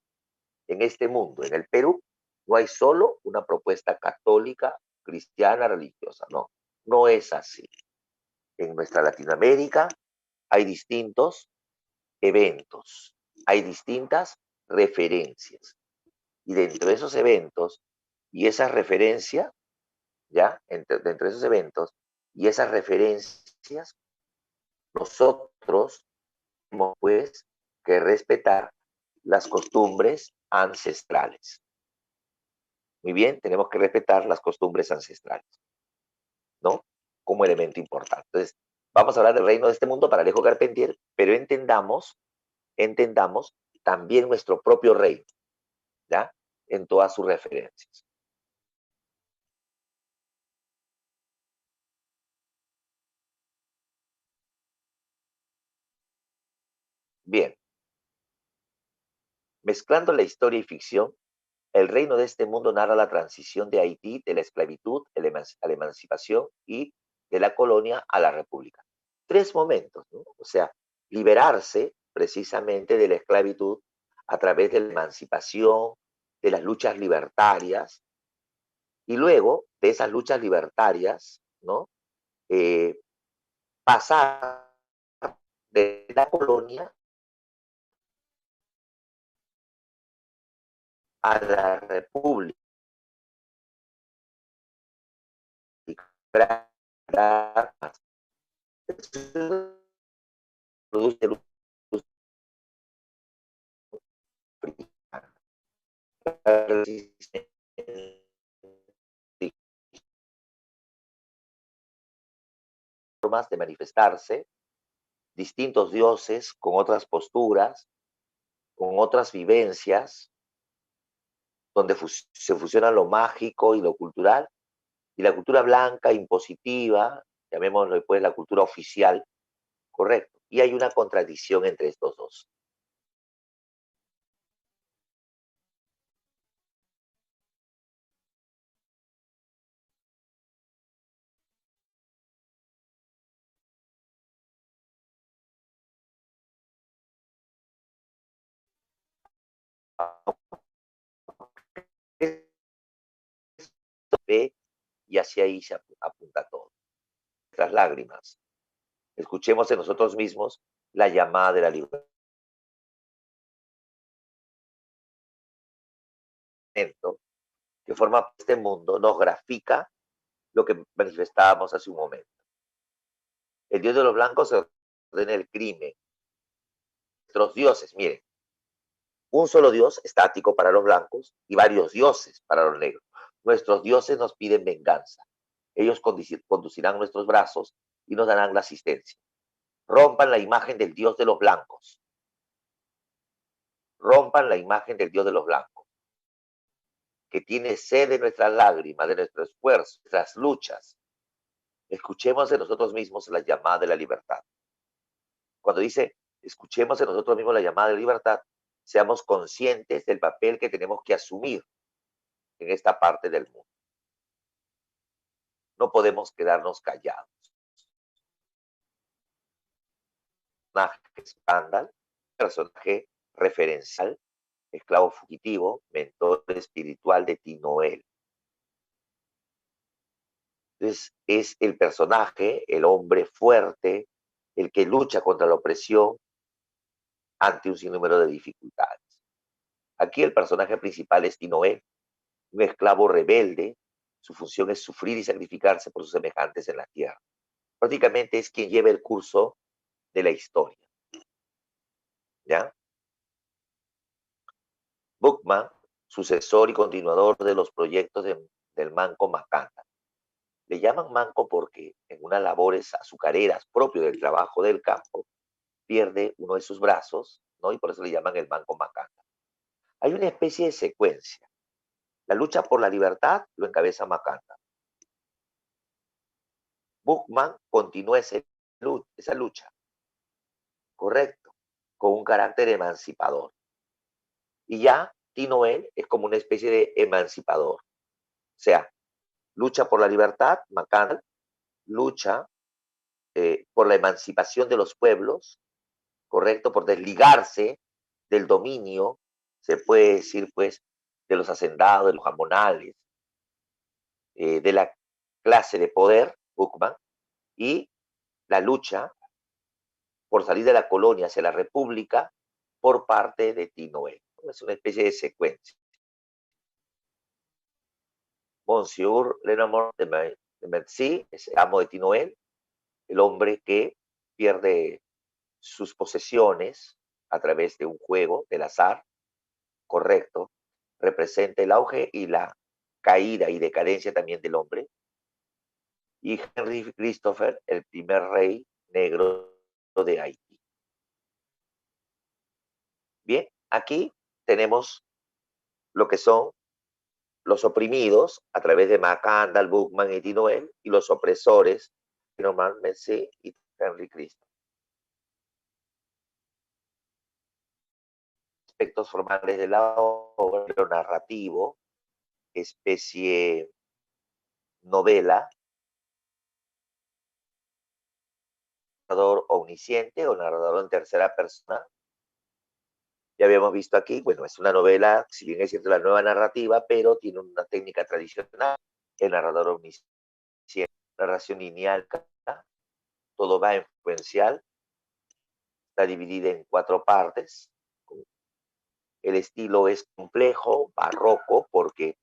En este mundo, en el Perú, no hay solo una propuesta católica, cristiana, religiosa. No, no es así. En nuestra Latinoamérica hay distintos eventos, hay distintas referencias. Y dentro de esos eventos y esa referencia, ¿ya? Dentro de esos eventos y esas referencias, nosotros tenemos pues que respetar las costumbres ancestrales. Muy bien, tenemos que respetar las costumbres ancestrales, ¿no? Como elemento importante. Entonces, vamos a hablar del reino de este mundo para Alejo Carpentier, pero entendamos también nuestro propio reino, ¿ya? En todas sus referencias. Bien, mezclando la historia y ficción, el reino de este mundo narra la transición de Haití de la esclavitud a la emancipación y de la colonia a la república. Tres momentos, ¿no? O sea, liberarse precisamente de la esclavitud a través de la emancipación, de las luchas libertarias, y luego de esas luchas libertarias, ¿no? Eh, pasar de la colonia a la república. Produce luz formas de manifestarse, distintos dioses con otras posturas, con otras vivencias, donde se fusiona lo mágico y lo cultural, y la cultura blanca, impositiva, llamémoslo pues la cultura oficial, correcto. Y hay una contradicción entre estos dos. Y hacia ahí se apunta todo. Nuestras lágrimas. Escuchemos en nosotros mismos la llamada de la libertad, que forma este mundo, nos grafica lo que manifestábamos hace un momento. El Dios de los blancos ordena el crimen. Nuestros dioses, miren, un solo Dios estático para los blancos y varios dioses para los negros. Nuestros dioses nos piden venganza. Ellos conducirán nuestros brazos y nos darán la asistencia. Rompan la imagen del Dios de los blancos. Rompan la imagen del Dios de los blancos. que tiene sed de nuestras lágrimas, de nuestro esfuerzo, de nuestras luchas. Escuchemos de nosotros mismos la llamada de la libertad. Cuando dice, escuchemos de nosotros mismos la llamada de la libertad, seamos conscientes del papel que tenemos que asumir en esta parte del mundo. No podemos quedarnos callados. Personaje personaje referencial, esclavo fugitivo, mentor espiritual de Tinoel. Entonces, es el personaje, el hombre fuerte, el que lucha contra la opresión ante un sinnúmero de dificultades. Aquí el personaje principal es Tinoel, un esclavo rebelde. Su función es sufrir y sacrificarse por sus semejantes en la tierra. Prácticamente es quien lleva el curso de la historia. ¿Ya? Bookman, sucesor y continuador de los proyectos del Manco Macanta. Le llaman manco porque en unas labores azucareras propio del trabajo del campo pierde uno de sus brazos, ¿no? Y por eso le llaman el Manco Macanta. Hay una especie de secuencia. La lucha por la libertad lo encabeza Macanta. Bookman continúa esa lucha, correcto, con un carácter emancipador. Y ya Tinoel es como una especie de emancipador. O sea, lucha por la libertad, Macanta lucha por la emancipación de los pueblos, correcto, por desligarse del dominio, se puede decir, pues, de los hacendados, de los jamonales, de la clase de poder, Bookman, y la lucha por salir de la colonia hacia la república por parte de Tinoel. Es una especie de secuencia. Monsieur Lenormand de Mercy es el amo de Tinoel, el hombre que pierde sus posesiones a través de un juego del azar, correcto, representa el auge y la caída y decadencia también del hombre. Y Henry Christopher, el primer rey negro de Haití. Bien, aquí tenemos lo que son los oprimidos a través de Macandal, Bookman y Tinoel, y los opresores, Norman Mercy y Henry Christopher. Aspectos formales de la obra, lo narrativo, especie novela, narrador omnisciente o narrador en tercera persona. Ya habíamos visto aquí, bueno, es una novela, si bien es cierto la nueva narrativa, pero tiene una técnica tradicional, el narrador omnisciente, narración lineal, todo va en secuencial, está dividida en 4 partes. El estilo es complejo, barroco, porque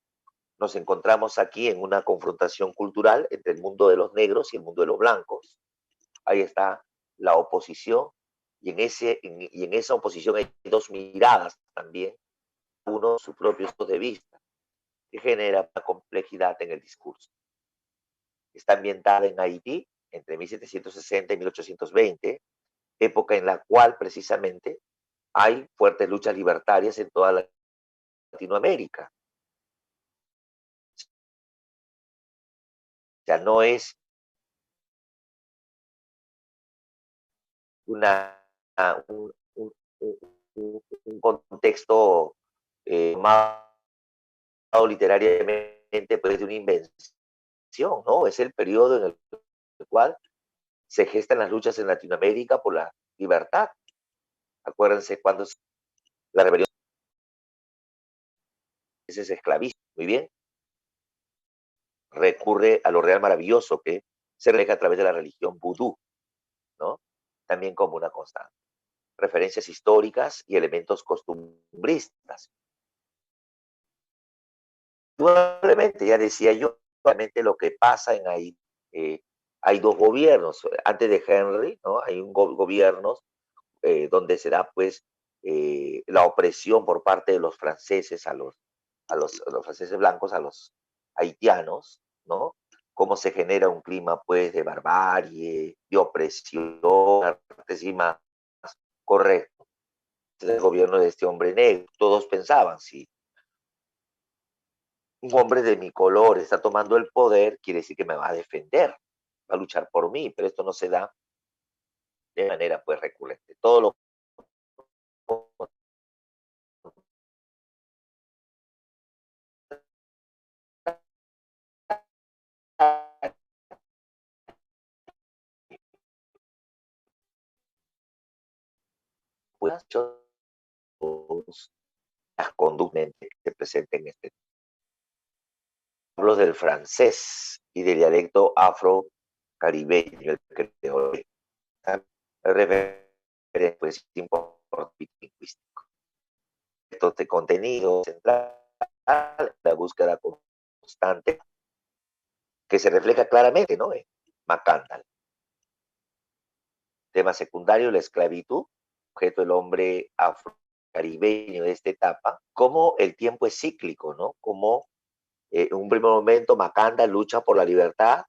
nos encontramos aquí en una confrontación cultural entre el mundo de los negros y el mundo de los blancos. Ahí está la oposición, y en esa oposición hay 2 miradas también, uno su propio punto de vista, que genera una complejidad en el discurso. Está ambientada en Haití entre 1760 y 1820, época en la cual precisamente hay fuertes luchas libertarias en toda Latinoamérica. O sea, no es un, contexto más literariamente pues, de una invención, ¿no? Es el periodo en el cual se gestan las luchas en Latinoamérica por la libertad. Acuérdense cuando la rebelión es esclavismo, muy bien. Recurre a lo real maravilloso que se refleja a través de la religión vudú, ¿no? También como una constante. Referencias históricas y elementos costumbristas. Probablemente, ya decía yo, realmente lo que pasa en ahí, hay 2 gobiernos. Antes de Henry, ¿no? Hay un gobierno donde se da pues la opresión por parte de los franceses a los franceses blancos, a los haitianos, ¿no? Cómo se genera un clima pues de barbarie, de opresión, más correcto. El gobierno de este hombre negro, todos pensaban, si un hombre de mi color está tomando el poder, quiere decir que me va a defender, va a luchar por mí, pero esto no se da de manera pues recurrente. Todo lo pues, las conductas que se presenten en este. Hablo del francés y del dialecto afro-caribeño, el creole. Pues importante lingüístico. Estos de contenido central, la búsqueda constante, que se refleja claramente, ¿no? En Macandal. Tema secundario, la esclavitud, objeto del hombre afro-caribeño de esta etapa, cómo el tiempo es cíclico, ¿no? Como en un primer momento Macandal lucha por la libertad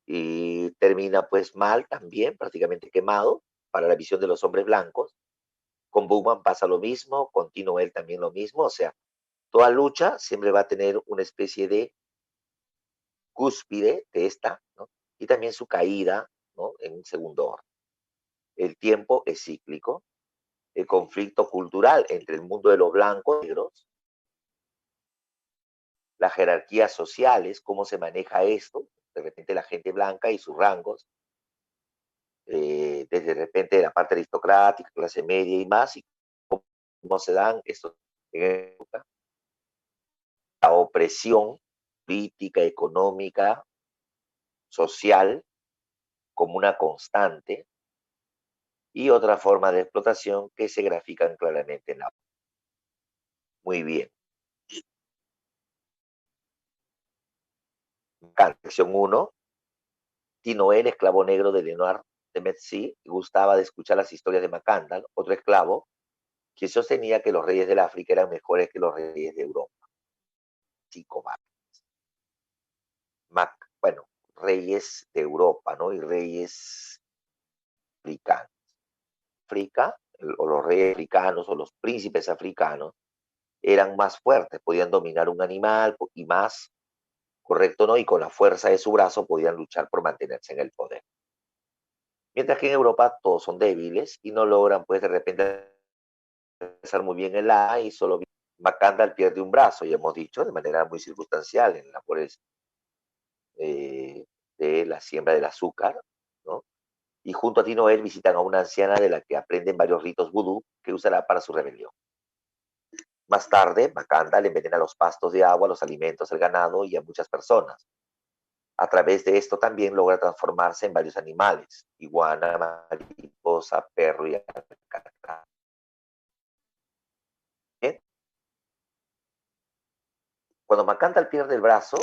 y termina pues mal también, prácticamente quemado, para la visión de los hombres blancos. Con Bowman pasa lo mismo, con Tino él también lo mismo, o sea, toda lucha siempre va a tener una especie de cúspide de esta, ¿no? Y también su caída, ¿no? En un segundo orden. El tiempo es cíclico, el conflicto cultural entre el mundo de los blancos y negros, las jerarquías sociales, cómo se maneja esto, de repente la gente blanca y sus rangos, desde de repente la parte aristocrática, clase media y más, y cómo se dan estos en época, la opresión política, económica, social, como una constante, y otra forma de explotación que se grafican claramente en la. Muy bien. Sección 1. Tinoel, esclavo negro de Leonard de Metzi, gustaba de escuchar las historias de Macandal, otro esclavo, que sostenía que los reyes del África eran mejores que los reyes de Europa. Chico bueno, reyes de Europa, ¿no? Y reyes africanos. África, o los reyes africanos, o los príncipes africanos, eran más fuertes, podían dominar un animal y más, correcto, ¿no? Y con la fuerza de su brazo podían luchar por mantenerse en el poder. Mientras que en Europa todos son débiles y no logran, pues, de repente hacer muy bien el A y solo Macandal pierde un brazo, ya hemos dicho, de manera muy circunstancial en labores de la siembra del azúcar, ¿no? Y junto a Tinoel visitan a una anciana de la que aprenden varios ritos vudú que usará para su rebelión. Más tarde, Macandal envenena los pastos de agua, los alimentos, el ganado y a muchas personas. A través de esto también logra transformarse en varios animales, iguana, mariposa, perro y alcatraz. ¿Bien? Cuando Macandal pierde el brazo,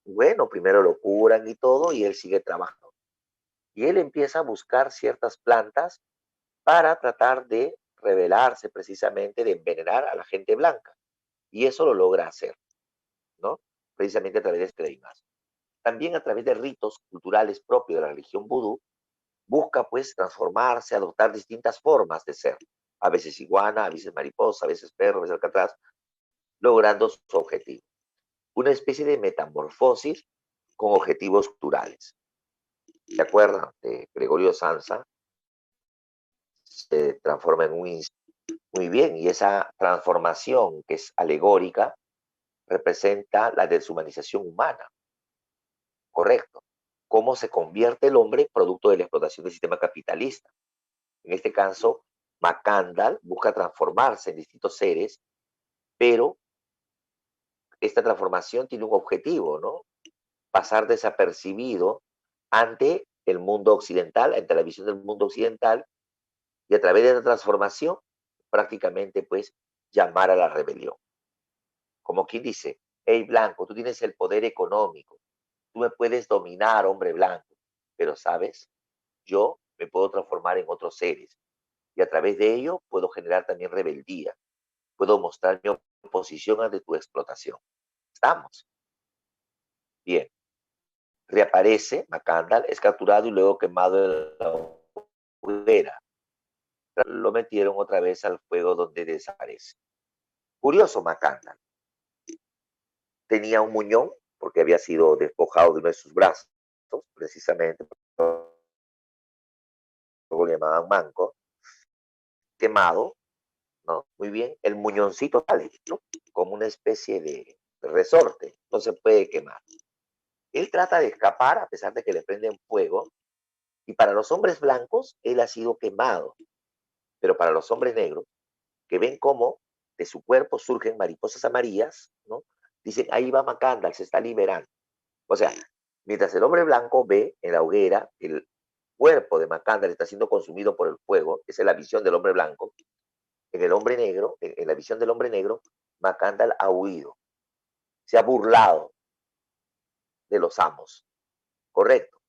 bueno, primero lo curan y todo, y él sigue trabajando. Y él empieza a buscar ciertas plantas para tratar de rebelarse precisamente, de envenenar a la gente blanca. Y eso lo logra hacer, ¿no? Precisamente a través de este reimazo. También a través de ritos culturales propios de la religión vudú, busca pues transformarse, adoptar distintas formas de ser. A veces iguana, a veces mariposa, a veces perro, a veces alcatraz, logrando su objetivo. Una especie de metamorfosis con objetivos culturales. ¿Se acuerdan de Gregorio Samsa? Se transforma en un. Muy bien, y esa transformación que es alegórica representa la deshumanización humana, correcto. Cómo se convierte el hombre producto de la explotación del sistema capitalista. En este caso, Macandal busca transformarse en distintos seres, pero esta transformación tiene un objetivo, ¿no? Pasar desapercibido ante el mundo occidental, ante la visión del mundo occidental, y a través de la transformación, prácticamente, pues, llamar a la rebelión. Como quien dice, hey blanco, tú tienes el poder económico, tú me puedes dominar, hombre blanco, pero sabes, yo me puedo transformar en otros seres y a través de ello puedo generar también rebeldía, puedo mostrar mi oposición ante tu explotación. ¿Estamos? Bien. Reaparece Macandal, es capturado y luego quemado en la hoguera. Lo metieron otra vez al fuego donde desaparece. Curioso Macandal. tenía un muñón, porque había sido despojado de uno de sus brazos, precisamente, luego le llamaban manco, quemado, ¿no? Muy bien, el muñoncito sale, ¿no? Como una especie de resorte, no se puede quemar. Él trata de escapar a pesar de que le prenden fuego, y para los hombres blancos, él ha sido quemado, pero para los hombres negros, que ven cómo de su cuerpo surgen mariposas amarillas, ¿no? Dicen, ahí va Macandal, se está liberando. O sea, mientras el hombre blanco ve en la hoguera el cuerpo de Macandal está siendo consumido por el fuego, esa es la visión del hombre blanco, en el hombre negro, en la visión del hombre negro, Macandal ha huido, se ha burlado de los amos, correcto.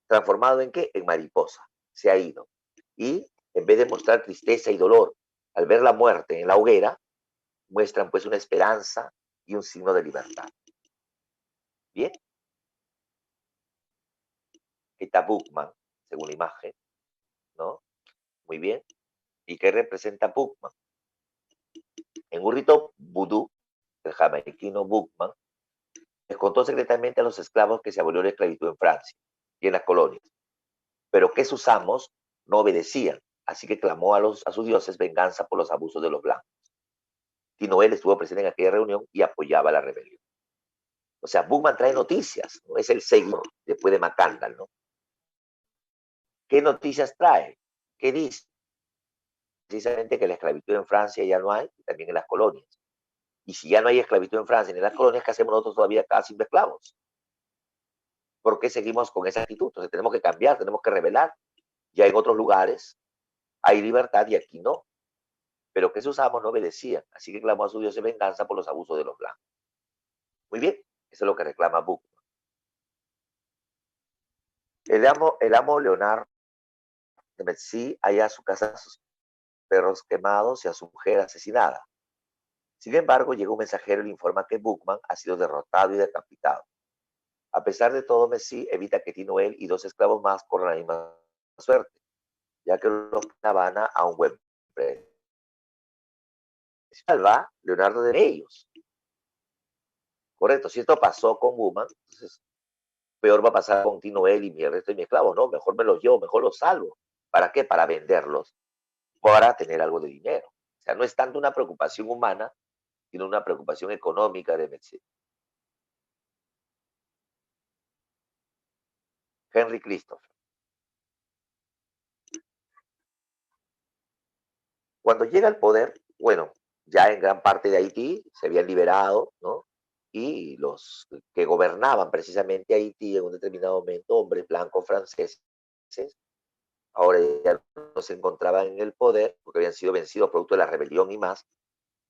¿Transformado en qué? En mariposa, se ha ido. Y en vez de mostrar tristeza y dolor al ver la muerte en la hoguera, muestran pues una esperanza y un signo de libertad. Bien, está Bookman, según la imagen, ¿no? Muy bien. ¿Y qué representa Bookman? En un rito vudú, el jamaiquino Bookman les contó secretamente a los esclavos que se abolió la esclavitud en Francia y en las colonias, pero que sus amos no obedecían, así que clamó a sus dioses venganza por los abusos de los blancos. Tinoel estuvo presente en aquella reunión y apoyaba la rebelión. O sea, Bookman trae noticias, ¿no? Es el seguidor después de Macandal, ¿no? ¿Qué noticias trae? ¿Qué dice? Precisamente que la esclavitud en Francia ya no hay, y también en las colonias. Y si ya no hay esclavitud en Francia ni en las colonias, ¿qué hacemos nosotros todavía acá sin esclavos? ¿Por qué seguimos con esa actitud? Entonces tenemos que cambiar, tenemos que revelar. Ya en otros lugares hay libertad y aquí no. Pero que sus amos no obedecían, así que clamó a su Dios de venganza por los abusos de los blancos. Muy bien, eso es lo que reclama Book. El amo Leonard de Metzi halla a su casa a sus perros quemados y a su mujer asesinada. Sin embargo, llega un mensajero y le informa que Bookman ha sido derrotado y decapitado. A pesar de todo, Messi evita que Tino él y dos esclavos más corran la misma suerte, ya que los Habana a un buen precio. Salva Leonardo de ellos. Correcto, si esto pasó con Bookman, entonces peor va a pasar con Tino él y mi resto de mis esclavos, ¿no? Mejor me los llevo, mejor los salvo. ¿Para qué? Para venderlos, para tener algo de dinero. O sea, no es tanto una preocupación humana, sino una preocupación económica de Messi. Henry Christopher. Cuando llega al poder, bueno, ya en gran parte de Haití se habían liberado, ¿no? Y los que gobernaban precisamente Haití en un determinado momento, hombres blancos franceses, ahora ya no se encontraban en el poder porque habían sido vencidos producto de la rebelión y más,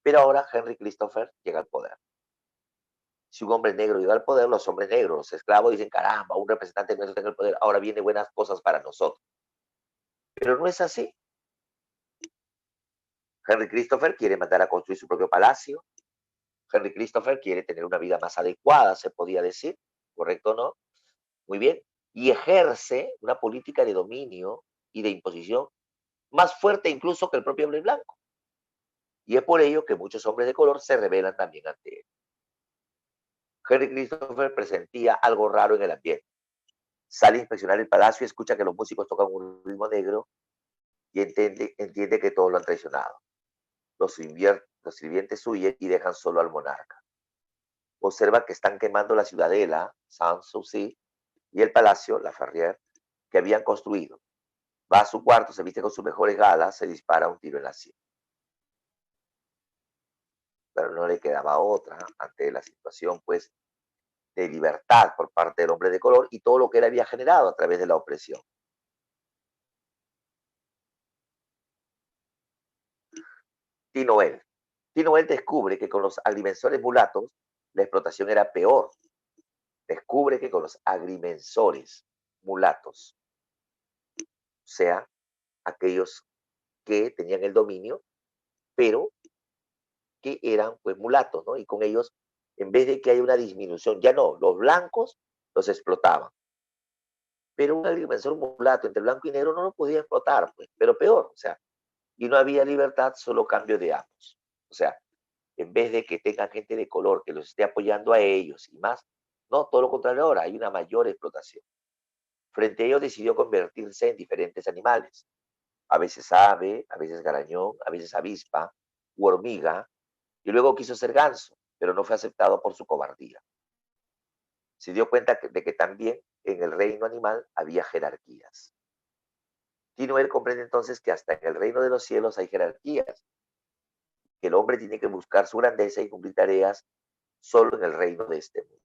pero ahora Henry Christopher llega al poder. Si un hombre negro llega al poder, los hombres negros, los esclavos dicen, caramba, un representante nuestro está en el poder, ahora vienen buenas cosas para nosotros. Pero no es así. Henry Christopher quiere mandar a construir su propio palacio. Henry Christopher quiere tener una vida más adecuada, se podía decir, ¿correcto o no? Muy bien. Y ejerce una política de dominio y de imposición más fuerte incluso que el propio hombre blanco. Y es por ello que muchos hombres de color se rebelan también ante él. Henry Christopher presentía algo raro en el ambiente. Sale a inspeccionar el palacio y escucha que los músicos tocan un ritmo negro y entiende que todos lo han traicionado. Los sirvientes huyen y dejan solo al monarca. Observa que están quemando la ciudadela, Sanssouci, y el palacio, La Ferrière, que habían construido. Va a su cuarto, se viste con sus mejores galas, se dispara un tiro en la sien. Pero no le quedaba otra ante la situación, pues, de libertad por parte del hombre de color y todo lo que él había generado a través de la opresión. Tinoel. Tinoel descubre que con los agrimensores mulatos la explotación era peor. Descubre que con los agrimensores mulatos, o sea, aquellos que tenían el dominio, pero que eran pues mulatos, ¿no? Y con ellos, en vez de que haya una disminución, ya no, los blancos los explotaban. Pero un agrimensor mulato entre blanco y negro no lo podía explotar, pues, pero peor, o sea, y no había libertad, solo cambio de amos. O sea, en vez de que tengan gente de color que los esté apoyando a ellos y más, no, todo lo contrario ahora, hay una mayor explotación. Frente a ello decidió convertirse en diferentes animales, a veces ave, a veces garañón, a veces avispa u hormiga, y luego quiso ser ganso, pero no fue aceptado por su cobardía. Se dio cuenta de que también en el reino animal había jerarquías. Tino él comprende entonces que hasta en el reino de los cielos hay jerarquías, que el hombre tiene que buscar su grandeza y cumplir tareas solo en el reino de este mundo.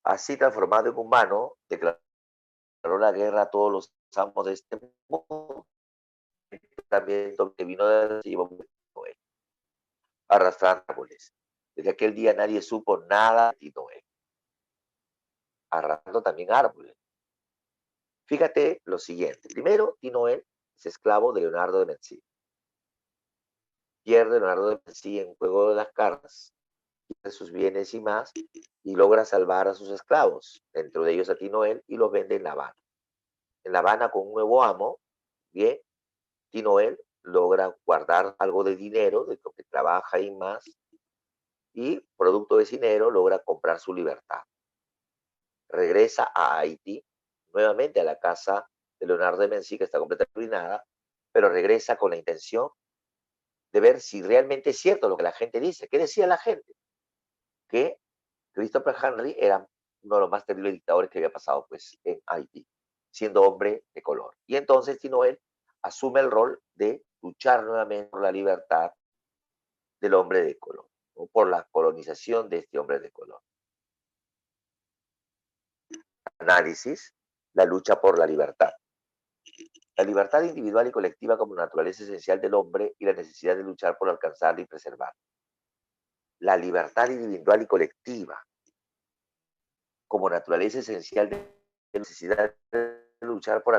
Así transformado en humano, declaró la guerra a todos los amos de este mundo. También que vino de se llevó Noé, arrastrando árboles. Desde aquel día nadie supo nada de Noé, arrastrando también árboles. Fíjate lo siguiente. Primero, Tinoel es esclavo de Leonardo de Vinci. Pierde Leonardo de Vinci en juego de las cartas, pierde sus bienes y más, y logra salvar a sus esclavos, dentro de ellos a Tinoel, y los vende en La Habana. En La Habana con un nuevo amo, bien, Tinoel logra guardar algo de dinero, de lo que trabaja y más, y producto de ese dinero logra comprar su libertad. Regresa a Haití, nuevamente a la casa de Leonardo de Vinci, que está completamente arruinada, pero regresa con la intención de ver si realmente es cierto lo que la gente dice. ¿Qué decía la gente? Que Christopher Henry era uno de los más terribles dictadores que había pasado pues, en Haití, siendo hombre de color. Y entonces Tinoel asume el rol de luchar nuevamente por la libertad del hombre de color, o por la colonización de este hombre de color. Análisis, la lucha por la libertad. La libertad individual y colectiva como naturaleza esencial del hombre y la necesidad de luchar por alcanzarla y preservarla. La libertad individual y colectiva como naturaleza esencial de la necesidad de luchar por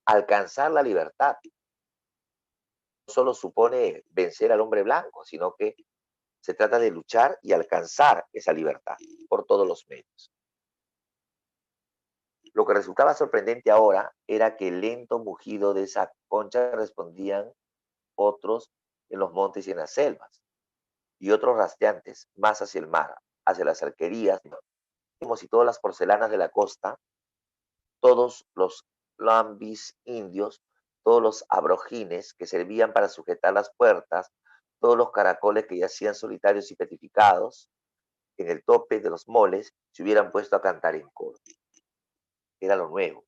alcanzar la libertad. No solo supone vencer al hombre blanco, sino que se trata de luchar y alcanzar esa libertad por todos los medios. Lo que resultaba sorprendente ahora era que el lento mugido de esa concha respondían otros en los montes y en las selvas, y otros rastreantes más hacia el mar, hacia las arquerías, como si todas las porcelanas de la costa, todos los lambis indios, todos los abrojines que servían para sujetar las puertas, todos los caracoles que yacían solitarios y petrificados en el tope de los moles, se hubieran puesto a cantar en coro. Era lo nuevo,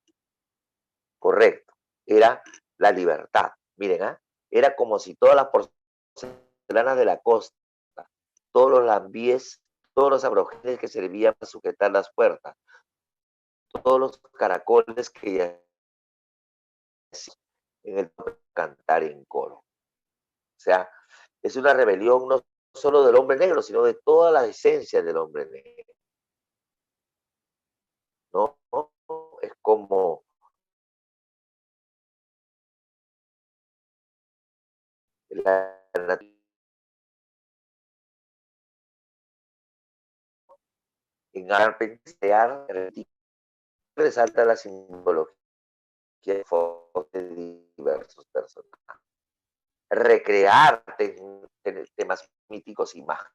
correcto, era la libertad. Miren, era como si todas las porcelanas de la costa, todos los lambíes, todos los abrojines que servían para sujetar las puertas, todos los caracoles que yacían en el cantar en coro. O sea, es una rebelión no solo del hombre negro, sino de toda la esencia del hombre negro. ¿No? Es como la en Arpentear resalta la simbología de diversos personajes. Recrear temas míticos y mágicos.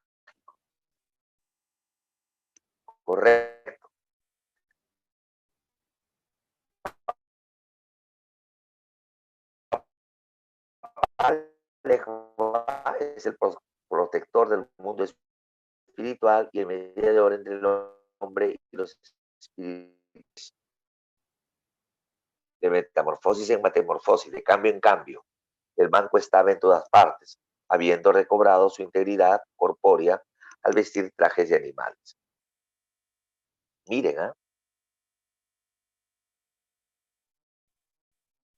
Correcto. Es el protector del mundo espiritual y el mediador entre el hombre y los espíritus. De metamorfosis en metamorfosis, de cambio en cambio. El manco estaba en todas partes, habiendo recobrado su integridad corpórea al vestir trajes de animales. Miren,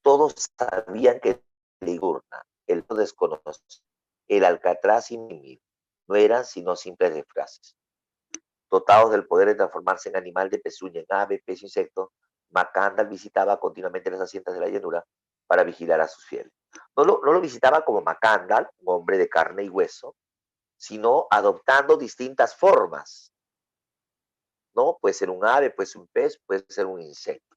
todos sabían que Ligurna, el desconocido, el Alcatraz y Mimir no eran sino simples disfraces. Dotados del poder de transformarse en animal de pezuña, en ave, pez, insecto, Macandal visitaba continuamente las haciendas de la llanura para vigilar a sus fieles. No lo visitaba como Macandal, un hombre de carne y hueso, sino adoptando distintas formas. ¿No? Puede ser un ave, puede ser un pez, puede ser un insecto.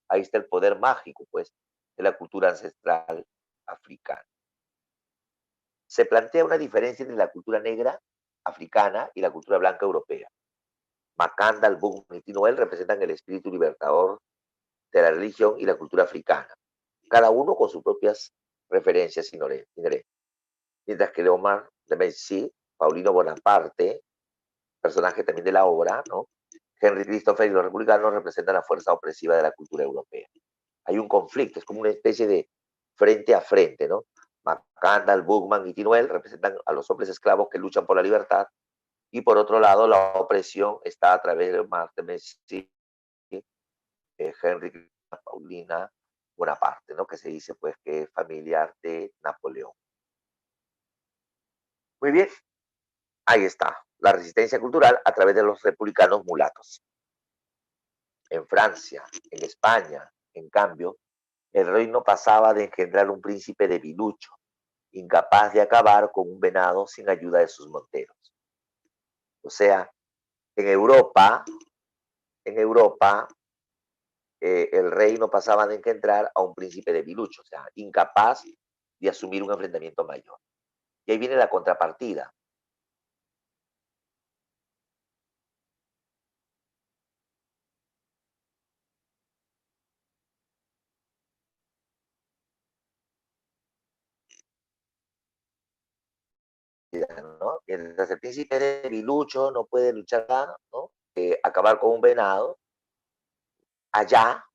Ahí está el poder mágico, pues, de la cultura ancestral africana. Se plantea una diferencia entre la cultura negra africana y la cultura blanca europea. Macandal, Bookman y Tinoel representan el espíritu libertador de la religión y la cultura africana, cada uno con sus propias referencias inherentes. Mientras que Leomar de Messi, Paulino Bonaparte, personaje también de la obra, ¿no? Henry Christopher y los republicanos representan la fuerza opresiva de la cultura europea. Hay un conflicto, es como una especie de frente a frente, ¿no? McCandless, Bookman y Tinoel representan a los hombres esclavos que luchan por la libertad, y por otro lado la opresión está a través de Martin Messi, Henry, Paulina Bonaparte, ¿no? Que se dice pues que es familiar de Napoleón. Muy bien, ahí está, la resistencia cultural a través de los republicanos mulatos. En Francia, en España, en cambio, el rey no pasaba de engendrar un príncipe debilucho, incapaz de acabar con un venado sin ayuda de sus monteros. O sea, en Europa, el rey no pasaba de engendrar a un príncipe debilucho, o sea, incapaz de asumir un enfrentamiento mayor. Y ahí viene la contrapartida. ¿No? Mientras el príncipe debilucho no puede luchar, ¿no? Acabar con un venado, allá,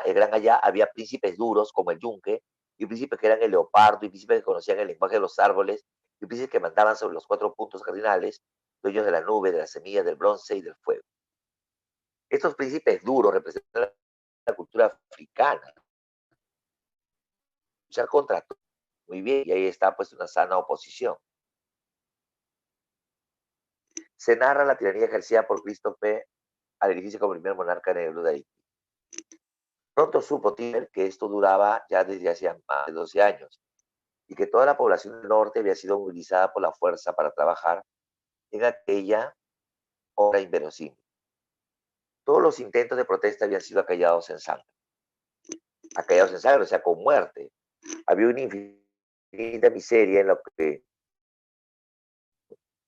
el gran allá, había príncipes duros como el yunque, y príncipes que eran el leopardo, y príncipes que conocían el lenguaje de los árboles, y príncipes que mandaban sobre los 4 puntos cardinales, dueños de la nube, de la semilla, del bronce y del fuego. Estos príncipes duros representan la cultura africana. Luchar contra todo. Muy bien, y ahí está pues una sana oposición. Se narra la tiranía ejercida por Christophe al elegirse como primer monarca negro de Haití. Pronto supo Tiner que esto duraba ya desde hacía más de 12 años y que toda la población del norte había sido movilizada por la fuerza para trabajar en aquella obra inverosímil. Todos los intentos de protesta habían sido acallados en sangre. Acallados en sangre, o sea, con muerte. Había una infinita miseria en lo que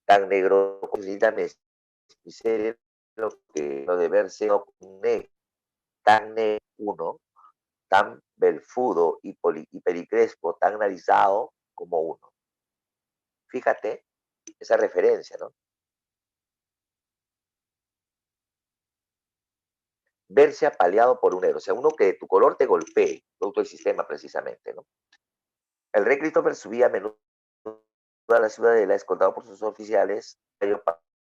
tan negro, infinita miseria en lo que no de verse tan negro uno, tan belfudo y pericrespo, tan narizado como uno. Fíjate esa referencia, ¿no? Verse apaleado por un negro, o sea, uno que tu color te golpee, producto del sistema precisamente, ¿no? El rey Christopher subía a menudo a la ciudadela escoltado por sus oficiales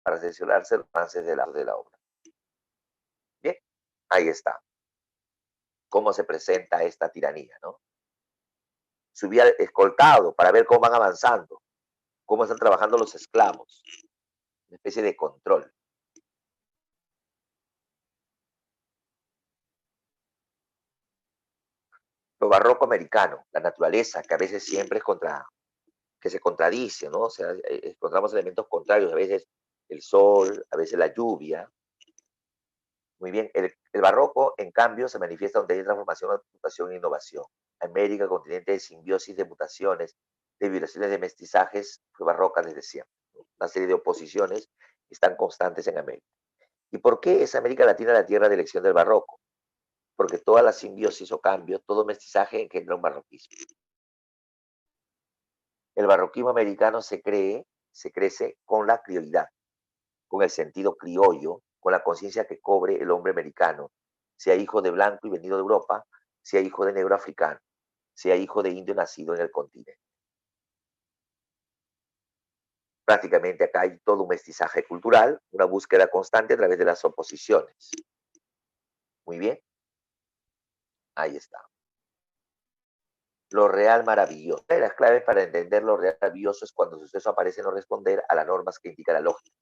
para cerciorarse los avances de la obra. Bien, ahí está. Cómo se presenta esta tiranía, ¿no? Subía escoltado para ver cómo van avanzando, cómo están trabajando los esclavos, una especie de control. Lo barroco americano, la naturaleza, que a veces siempre es que se contradice, ¿no? O sea, encontramos elementos contrarios, a veces el sol, a veces la lluvia. Muy bien, el barroco, en cambio, se manifiesta donde hay transformación, mutación e innovación. América, continente de simbiosis, de mutaciones, de vibraciones, de mestizajes, fue barroca desde siempre, ¿no? Una serie de oposiciones están constantes en América. ¿Y por qué es América Latina la tierra de elección del barroco? Porque toda la simbiosis o cambio, todo mestizaje engendra un barroquismo. El barroquismo americano se crece con la criollidad, con el sentido criollo, con la conciencia que cobre el hombre americano, sea hijo de blanco y venido de Europa, sea hijo de negro africano, sea hijo de indio nacido en el continente. Prácticamente acá hay todo un mestizaje cultural, una búsqueda constante a través de las oposiciones. Muy bien, ahí está. Lo real maravilloso. Una de las claves para entender lo real maravilloso es cuando su suceso aparece no responder a las normas que indica la lógica.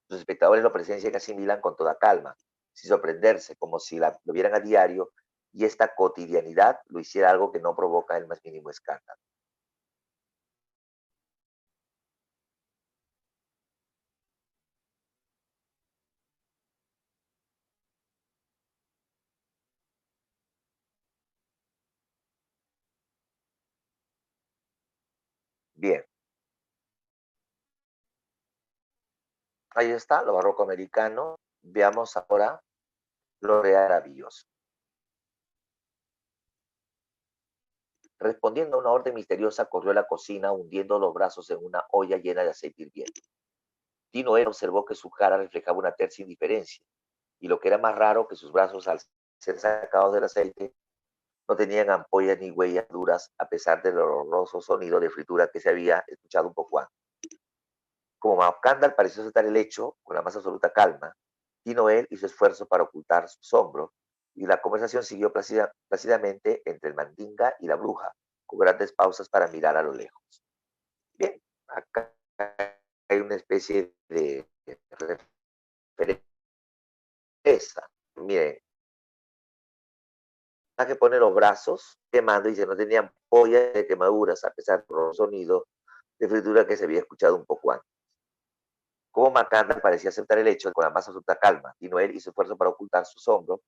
Los espectadores lo presencian y asimilan con toda calma, sin sorprenderse, como si lo vieran a diario y esta cotidianidad lo hiciera algo que no provoca el más mínimo escándalo. Ahí está, lo barroco americano. Veamos ahora lo real maravilloso. Respondiendo a una orden misteriosa, corrió a la cocina hundiendo los brazos en una olla llena de aceite hirviendo. Tino observó que su cara reflejaba una tersa indiferencia, y lo que era más raro, que sus brazos, al ser sacados del aceite, no tenían ampollas ni huellas duras, a pesar del horroroso sonido de fritura que se había escuchado un poco antes. Como Maoskandal pareció aceptar el hecho con la más absoluta calma, Tino hizo esfuerzo para ocultar su asombro, y la conversación siguió plácidamente entre el mandinga y la bruja, con grandes pausas para mirar a lo lejos. Bien, acá hay una especie de referencia. Miren, a que pone los brazos quemando y dice no tenían pollas de quemaduras a pesar del sonido de fritura que se había escuchado un poco antes. Como Macanda parecía aceptar el hecho con la más absoluta calma, y Noel hizo esfuerzo para ocultar su asombro,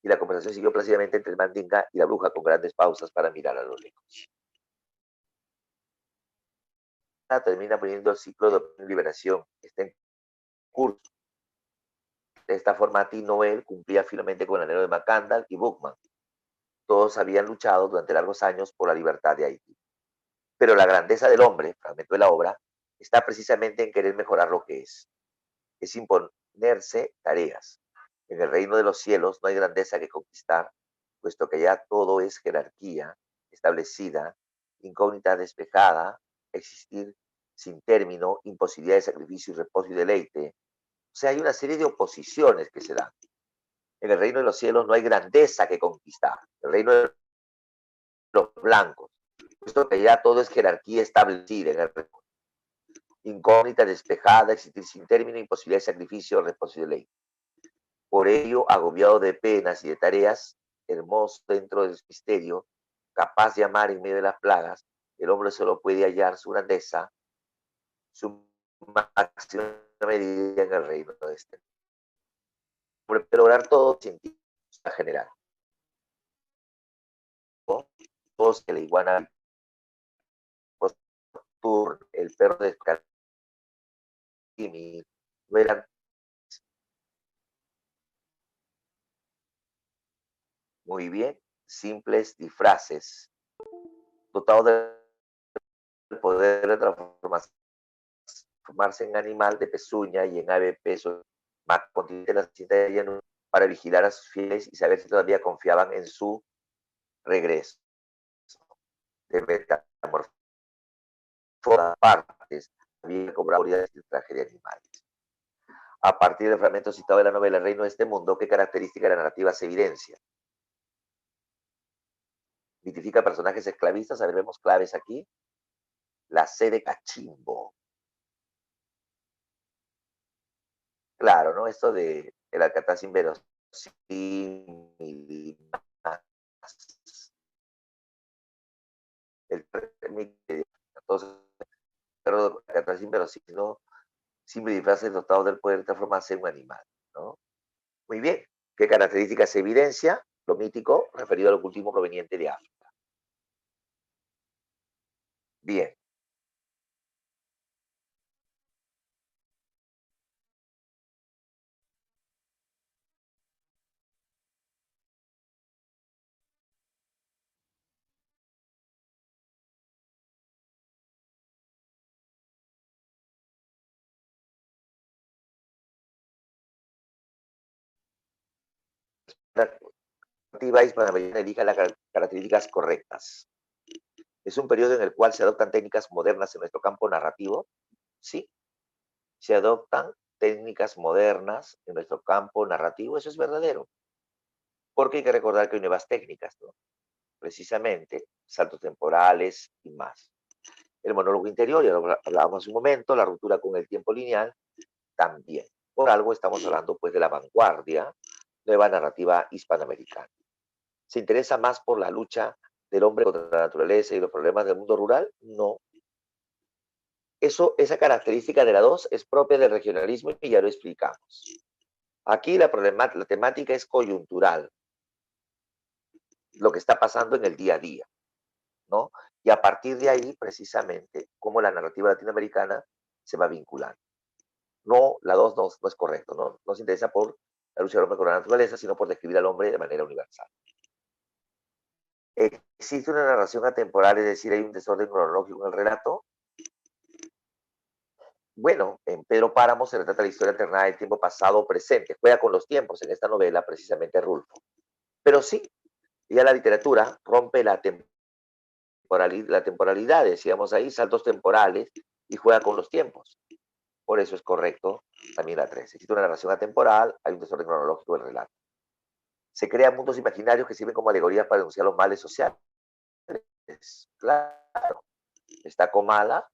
y la conversación siguió plácidamente entre el mandinga y la bruja con grandes pausas para mirar a lo lejos. Termina poniendo el ciclo de liberación. Está en curso. De esta forma, Noel cumplía finalmente con el anhelo de Macandal y Bookman. Todos habían luchado durante largos años por la libertad de Haití. Pero la grandeza del hombre, fragmento de la obra, está precisamente en querer mejorar lo que es imponerse tareas. En el reino de los cielos no hay grandeza que conquistar, puesto que ya todo es jerarquía establecida, incógnita despejada, existir sin término, imposibilidad de sacrificio y reposo y deleite. O sea, hay una serie de oposiciones que se dan. En el reino de los cielos no hay grandeza que conquistar. En el reino de los blancos, puesto que ya todo es jerarquía establecida. En el incógnita despejada, existir sin término, imposibilidad de sacrificio, reposo y deleite. Por ello, agobiado de penas y de tareas, hermoso dentro del misterio, capaz de amar en medio de las plagas, el hombre solo puede hallar su grandeza, su máxima medida en el reino de este. Para lograr todo científico general. Todos que la iguana, el perro de Scalini, no eran muy bien, simples disfraces, dotados del poder de transformarse en animal de pezuña y en ave peso, más continente la cinta de lleno para vigilar a sus fieles y saber si todavía confiaban en su regreso. De metamorfosis partes, había cobrado el traje de animales. A partir del fragmento citado de la novela El reino de este mundo, ¿qué característica de la narrativa se evidencia? Mitifica personajes esclavistas, a ver, vemos claves aquí. La C de Cachimbo. Claro, ¿no? Esto de el Alcatraz inverosímil. Entonces, pero Alcatraz inverosímil, ¿no? Simple disfraces dotados del poder de transformarse en un animal, ¿no? Muy bien. ¿Qué características se evidencia? Lo mítico referido al ocultismo proveniente de África. Bien. La narrativa hispanoamericana elija las características correctas. Es un periodo en el cual se adoptan técnicas modernas en nuestro campo narrativo. Sí, se adoptan técnicas modernas en nuestro campo narrativo. Eso es verdadero. Porque hay que recordar que hay nuevas técnicas, ¿no? Precisamente, saltos temporales y más. El monólogo interior, ya lo hablábamos hace un momento, la ruptura con el tiempo lineal, también. Por algo estamos hablando pues de la vanguardia, nueva narrativa hispanoamericana. ¿Se interesa más por la lucha del hombre contra la naturaleza y los problemas del mundo rural? No. Esa característica de la 2 es propia del regionalismo y ya lo explicamos. Aquí la temática es coyuntural, lo que está pasando en el día a día, ¿no? Y a partir de ahí, precisamente, cómo la narrativa latinoamericana se va vinculando. No, la 2 no es correcto, ¿no? No se interesa por la lucha del hombre con la naturaleza, sino por describir al hombre de manera universal. ¿Existe una narración atemporal, es decir, hay un desorden cronológico en el relato? Bueno, en Pedro Páramo se retrata la historia alternada del tiempo pasado o presente, juega con los tiempos en esta novela precisamente Rulfo. Pero sí, ya la literatura rompe la temporalidad, decíamos ahí, saltos temporales, y juega con los tiempos. Por eso es correcto también la 3. Existe una narración atemporal, hay un desorden cronológico del relato. Se crean mundos imaginarios que sirven como alegorías para denunciar los males sociales. Claro, está Comala,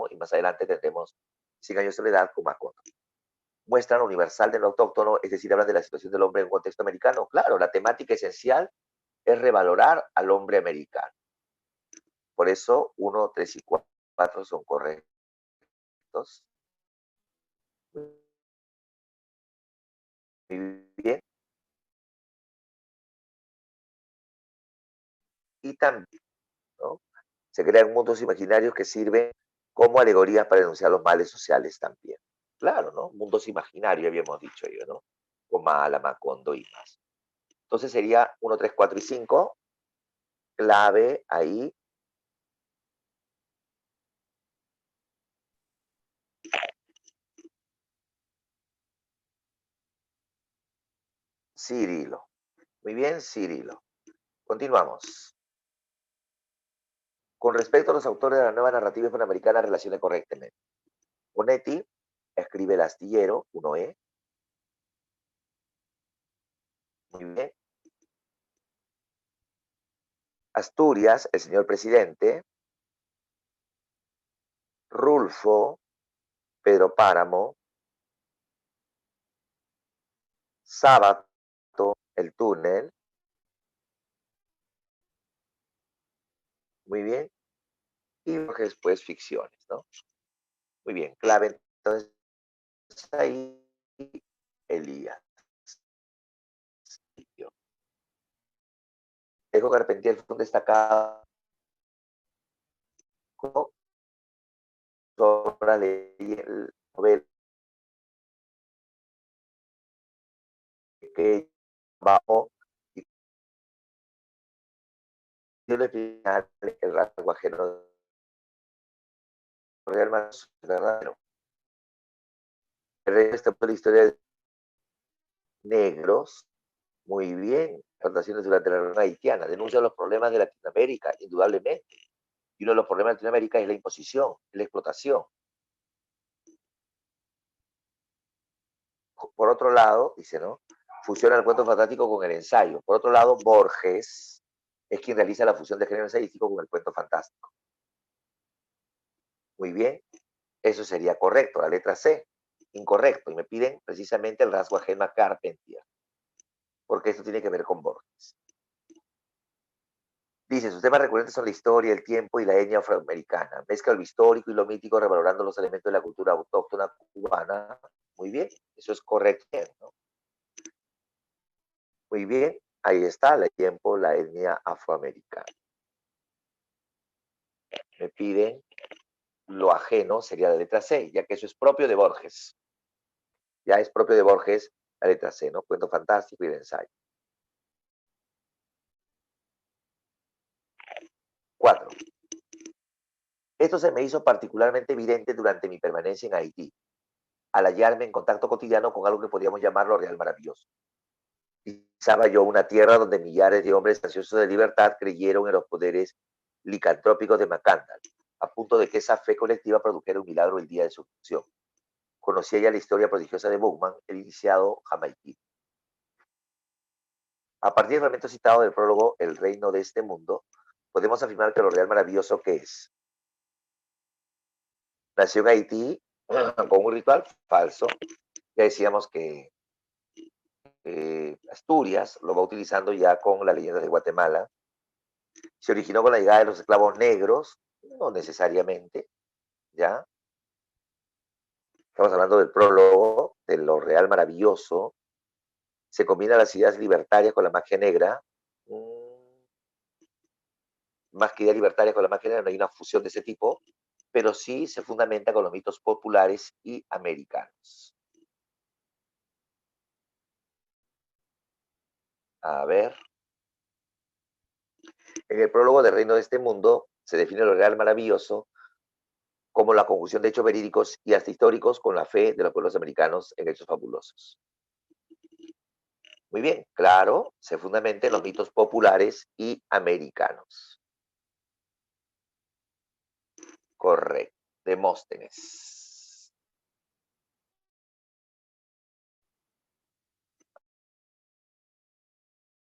y más adelante tendremos 100 años de soledad con Macondo. Muestran universal de lo autóctono, es decir, hablan de la situación del hombre en un contexto americano. Claro, la temática esencial es revalorar al hombre americano. Por eso 1, 3 y 4 son correctos. Muy bien. Y también, ¿no? Se crean mundos imaginarios que sirven como alegorías para denunciar los males sociales también. Claro, ¿no? Mundos imaginarios, habíamos dicho yo, ¿no? Comala, Macondo y más. Entonces sería 1, 3, 4 y 5. Clave ahí. Cirilo. Muy bien, Cirilo. Continuamos. Con respecto a los autores de la nueva narrativa hispanoamericana, relacione correctamente. Bonetti escribe El astillero, 1E. Muy bien. Asturias, El señor presidente. Rulfo, Pedro Páramo. Sábato, El túnel. Muy bien. Y después ficciones, ¿no? Muy bien. Clave entonces ahí, Elías. Ejo Carpentier fue un destacado obra de novela que bajo y el final el rasgo ajeno real más verdadero. El resto de la historia de negros, muy bien, plantaciones durante la revolución haitiana, denuncia los problemas de Latinoamérica, indudablemente. Y uno de los problemas de Latinoamérica es la imposición, la explotación. Por otro lado, dice, ¿no? Fusiona el cuento fantástico con el ensayo. Por otro lado, Borges es quien realiza la fusión de género ensayístico con el cuento fantástico. Muy bien, eso sería correcto. La letra C, incorrecto. Y me piden precisamente el rasgo ajeno a Carpentier, porque esto tiene que ver con Borges. Dice, sus temas recurrentes son la historia, el tiempo y la etnia afroamericana. Mezcla lo histórico y lo mítico, revalorando los elementos de la cultura autóctona cubana. Muy bien, eso es correcto, ¿no? Muy bien, ahí está, el tiempo, la etnia afroamericana. Me piden lo ajeno, sería la letra C, ya que eso es propio de Borges. Ya es propio de Borges la letra C, ¿no? Cuento fantástico y de ensayo. 4. Esto se me hizo particularmente evidente durante mi permanencia en Haití, al hallarme en contacto cotidiano con algo que podríamos llamarlo real maravilloso. Pisaba yo una tierra donde millares de hombres ansiosos de libertad creyeron en los poderes licantrópicos de Macandal, a punto de que esa fe colectiva produjera un milagro el día de su función. Conocía ya la historia prodigiosa de Bookman, el iniciado jamaiquí. A partir del momento citado del prólogo El reino de este mundo, podemos afirmar que lo real maravilloso que es. Nació en Haití con un ritual falso. Ya decíamos que Asturias lo va utilizando ya con la leyenda de Guatemala. Se originó con la llegada de los esclavos negros, no necesariamente, ¿ya? Estamos hablando del prólogo, de lo real maravilloso. Se combina las ideas libertarias con la magia negra. Más que ideas libertarias con la magia negra, no hay una fusión de ese tipo. pero sí se fundamenta con los mitos populares y americanos. A ver. En el prólogo del Reino de este Mundo se define lo real maravilloso como la conjunción de hechos verídicos y hasta históricos con la fe de los pueblos americanos en hechos fabulosos. Muy bien, claro, se fundamenta en los mitos populares y americanos. Correcto. Demóstenes.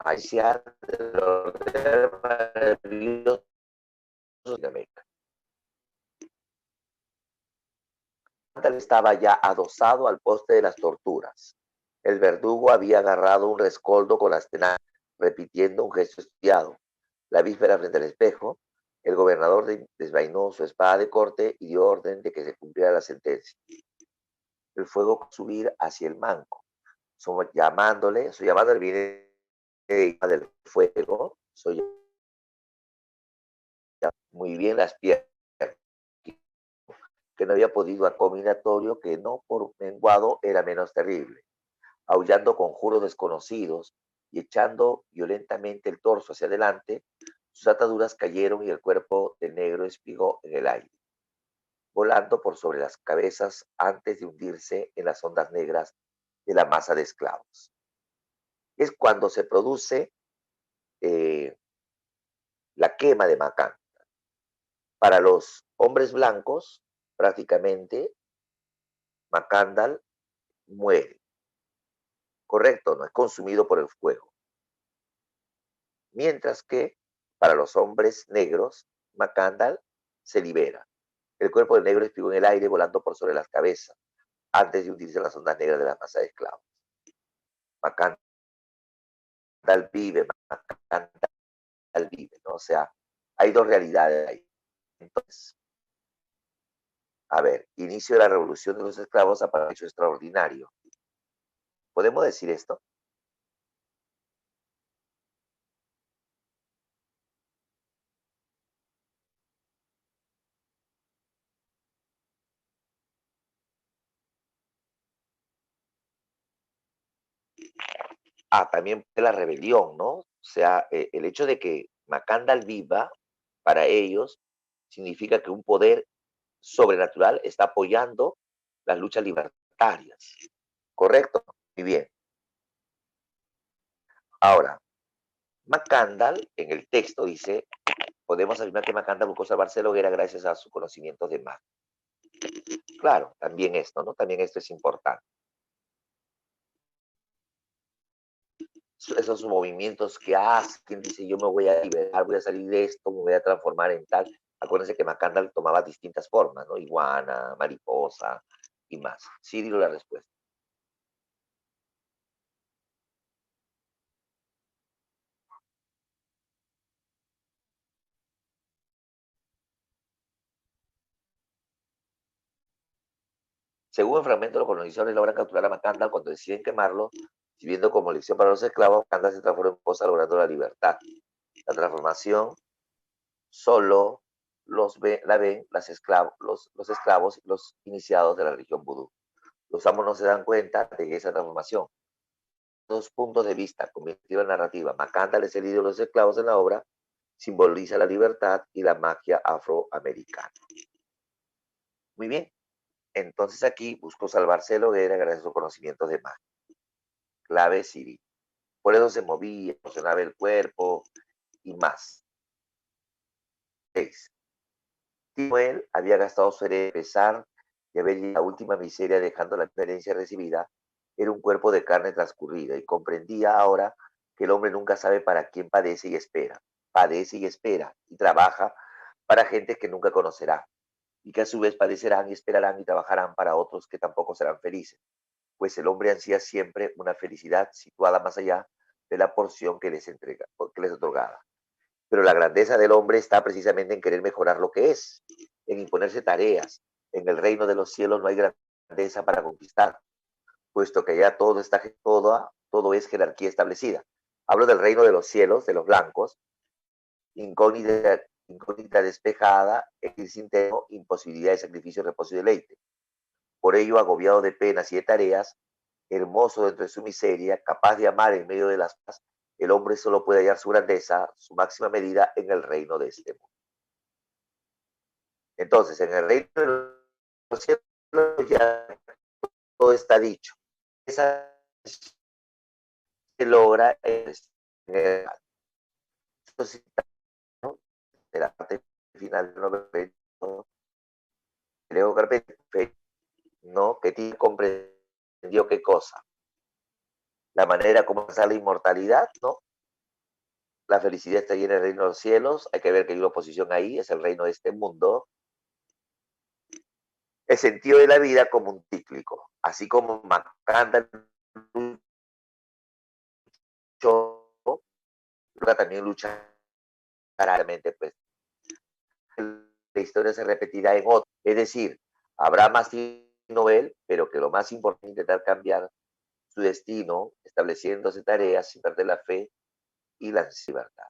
Ahí se habla de lo real maravilloso de América. Estaba ya adosado al poste de las torturas. El verdugo había agarrado un rescoldo con las tenazas, repitiendo un gesto estudiado. La víspera frente al espejo, el gobernador desvainó su espada de corte y dio orden de que se cumpliera la sentencia. El fuego subir hacia el manco. Su llamándole viene del fuego, muy bien las piernas, que no había podido a combinatorio, que no por menguado era menos terrible, aullando conjuros desconocidos y echando violentamente el torso hacia adelante, sus ataduras cayeron y el cuerpo del negro espigó en el aire, volando por sobre las cabezas antes de hundirse en las ondas negras de la masa de esclavos. Es cuando se produce la quema de Macán. Para los hombres blancos, prácticamente, Macandal muere. Correcto, no es consumido por el fuego. Mientras que para los hombres negros, Macandal se libera. El cuerpo del negro espigó en el aire volando por sobre las cabezas antes de hundirse en las ondas negras de la masa de esclavos. Macandal vive, Macandal vive, ¿no? O sea, hay dos realidades ahí. Entonces, a ver, inicio de la revolución de los esclavos a un hecho extraordinario. ¿Podemos decir esto? También la rebelión, ¿no? O sea, el hecho de que Macandal viva, para ellos, significa que un poder sobrenatural está apoyando las luchas libertarias. ¿Correcto? Muy bien. Ahora, Macandal, en el texto dice, podemos afirmar que Macandal buscó salvarse de la hoguera gracias a su conocimiento de magia. Claro, también esto, ¿no? También esto es importante. Esos movimientos que hace, quien dice yo me voy a liberar, voy a salir de esto, me voy a transformar en tal. Acuérdense que Macandal tomaba distintas formas, ¿no? Iguana, mariposa y más. Cirilo, la respuesta. Según el fragmento, los colonizadores logran capturar a Macandal cuando deciden quemarlo, sirviendo como lección para los esclavos. Macandal se transforma en esposa logrando la libertad. La transformación solo la ven los esclavos y los iniciados de la religión vudú. Los amos no se dan cuenta de esa transformación. Dos puntos de vista, convirtió en narrativa. Macandal es el ídolo de los esclavos en la obra, simboliza la libertad y la magia afroamericana. Muy bien. Entonces aquí buscó salvarse de la hoguera gracias a sus conocimientos de magia. Clave Siri. Por eso se movía, emocionaba el cuerpo y más. 6. Samuel había gastado su herencia a pesar de haber la última miseria dejando la herencia recibida. Era un cuerpo de carne transcurrida y comprendía ahora que el hombre nunca sabe para quién padece y espera. Padece y espera y trabaja para gente que nunca conocerá y que a su vez padecerán y esperarán y trabajarán para otros que tampoco serán felices, pues el hombre ansía siempre una felicidad situada más allá de la porción que les otorgaba. Pero la grandeza del hombre está precisamente en querer mejorar lo que es, en imponerse tareas. En el reino de los cielos no hay grandeza para conquistar, puesto que allá todo es jerarquía establecida. Hablo del reino de los cielos, de los blancos, incógnita incógnita despejada, exercicio interno, imposibilidad de sacrificio, reposo y deleite. Por ello, agobiado de penas y de tareas, hermoso dentro de su miseria, capaz de amar en medio de las paz, el hombre solo puede hallar su grandeza, su máxima medida en el reino de este mundo. Entonces, en el reino de los cielos ya todo está dicho. Esa se logra en el de la parte final del noveno, Leo Carpenter, ¿no? Que tiene comprendió qué cosa. La manera como alcanzar la inmortalidad, ¿no? La felicidad está allí en el reino de los cielos. Hay que ver que hay una oposición ahí, es el reino de este mundo. El sentido de la vida como un cíclico, así como Macanda luchó, también lucha claramente, pues la historia se repetirá en otro. Es decir, habrá más Nobel, pero que lo más importante es intentar cambiar su destino, estableciéndose tareas sin perder la fe y la libertad.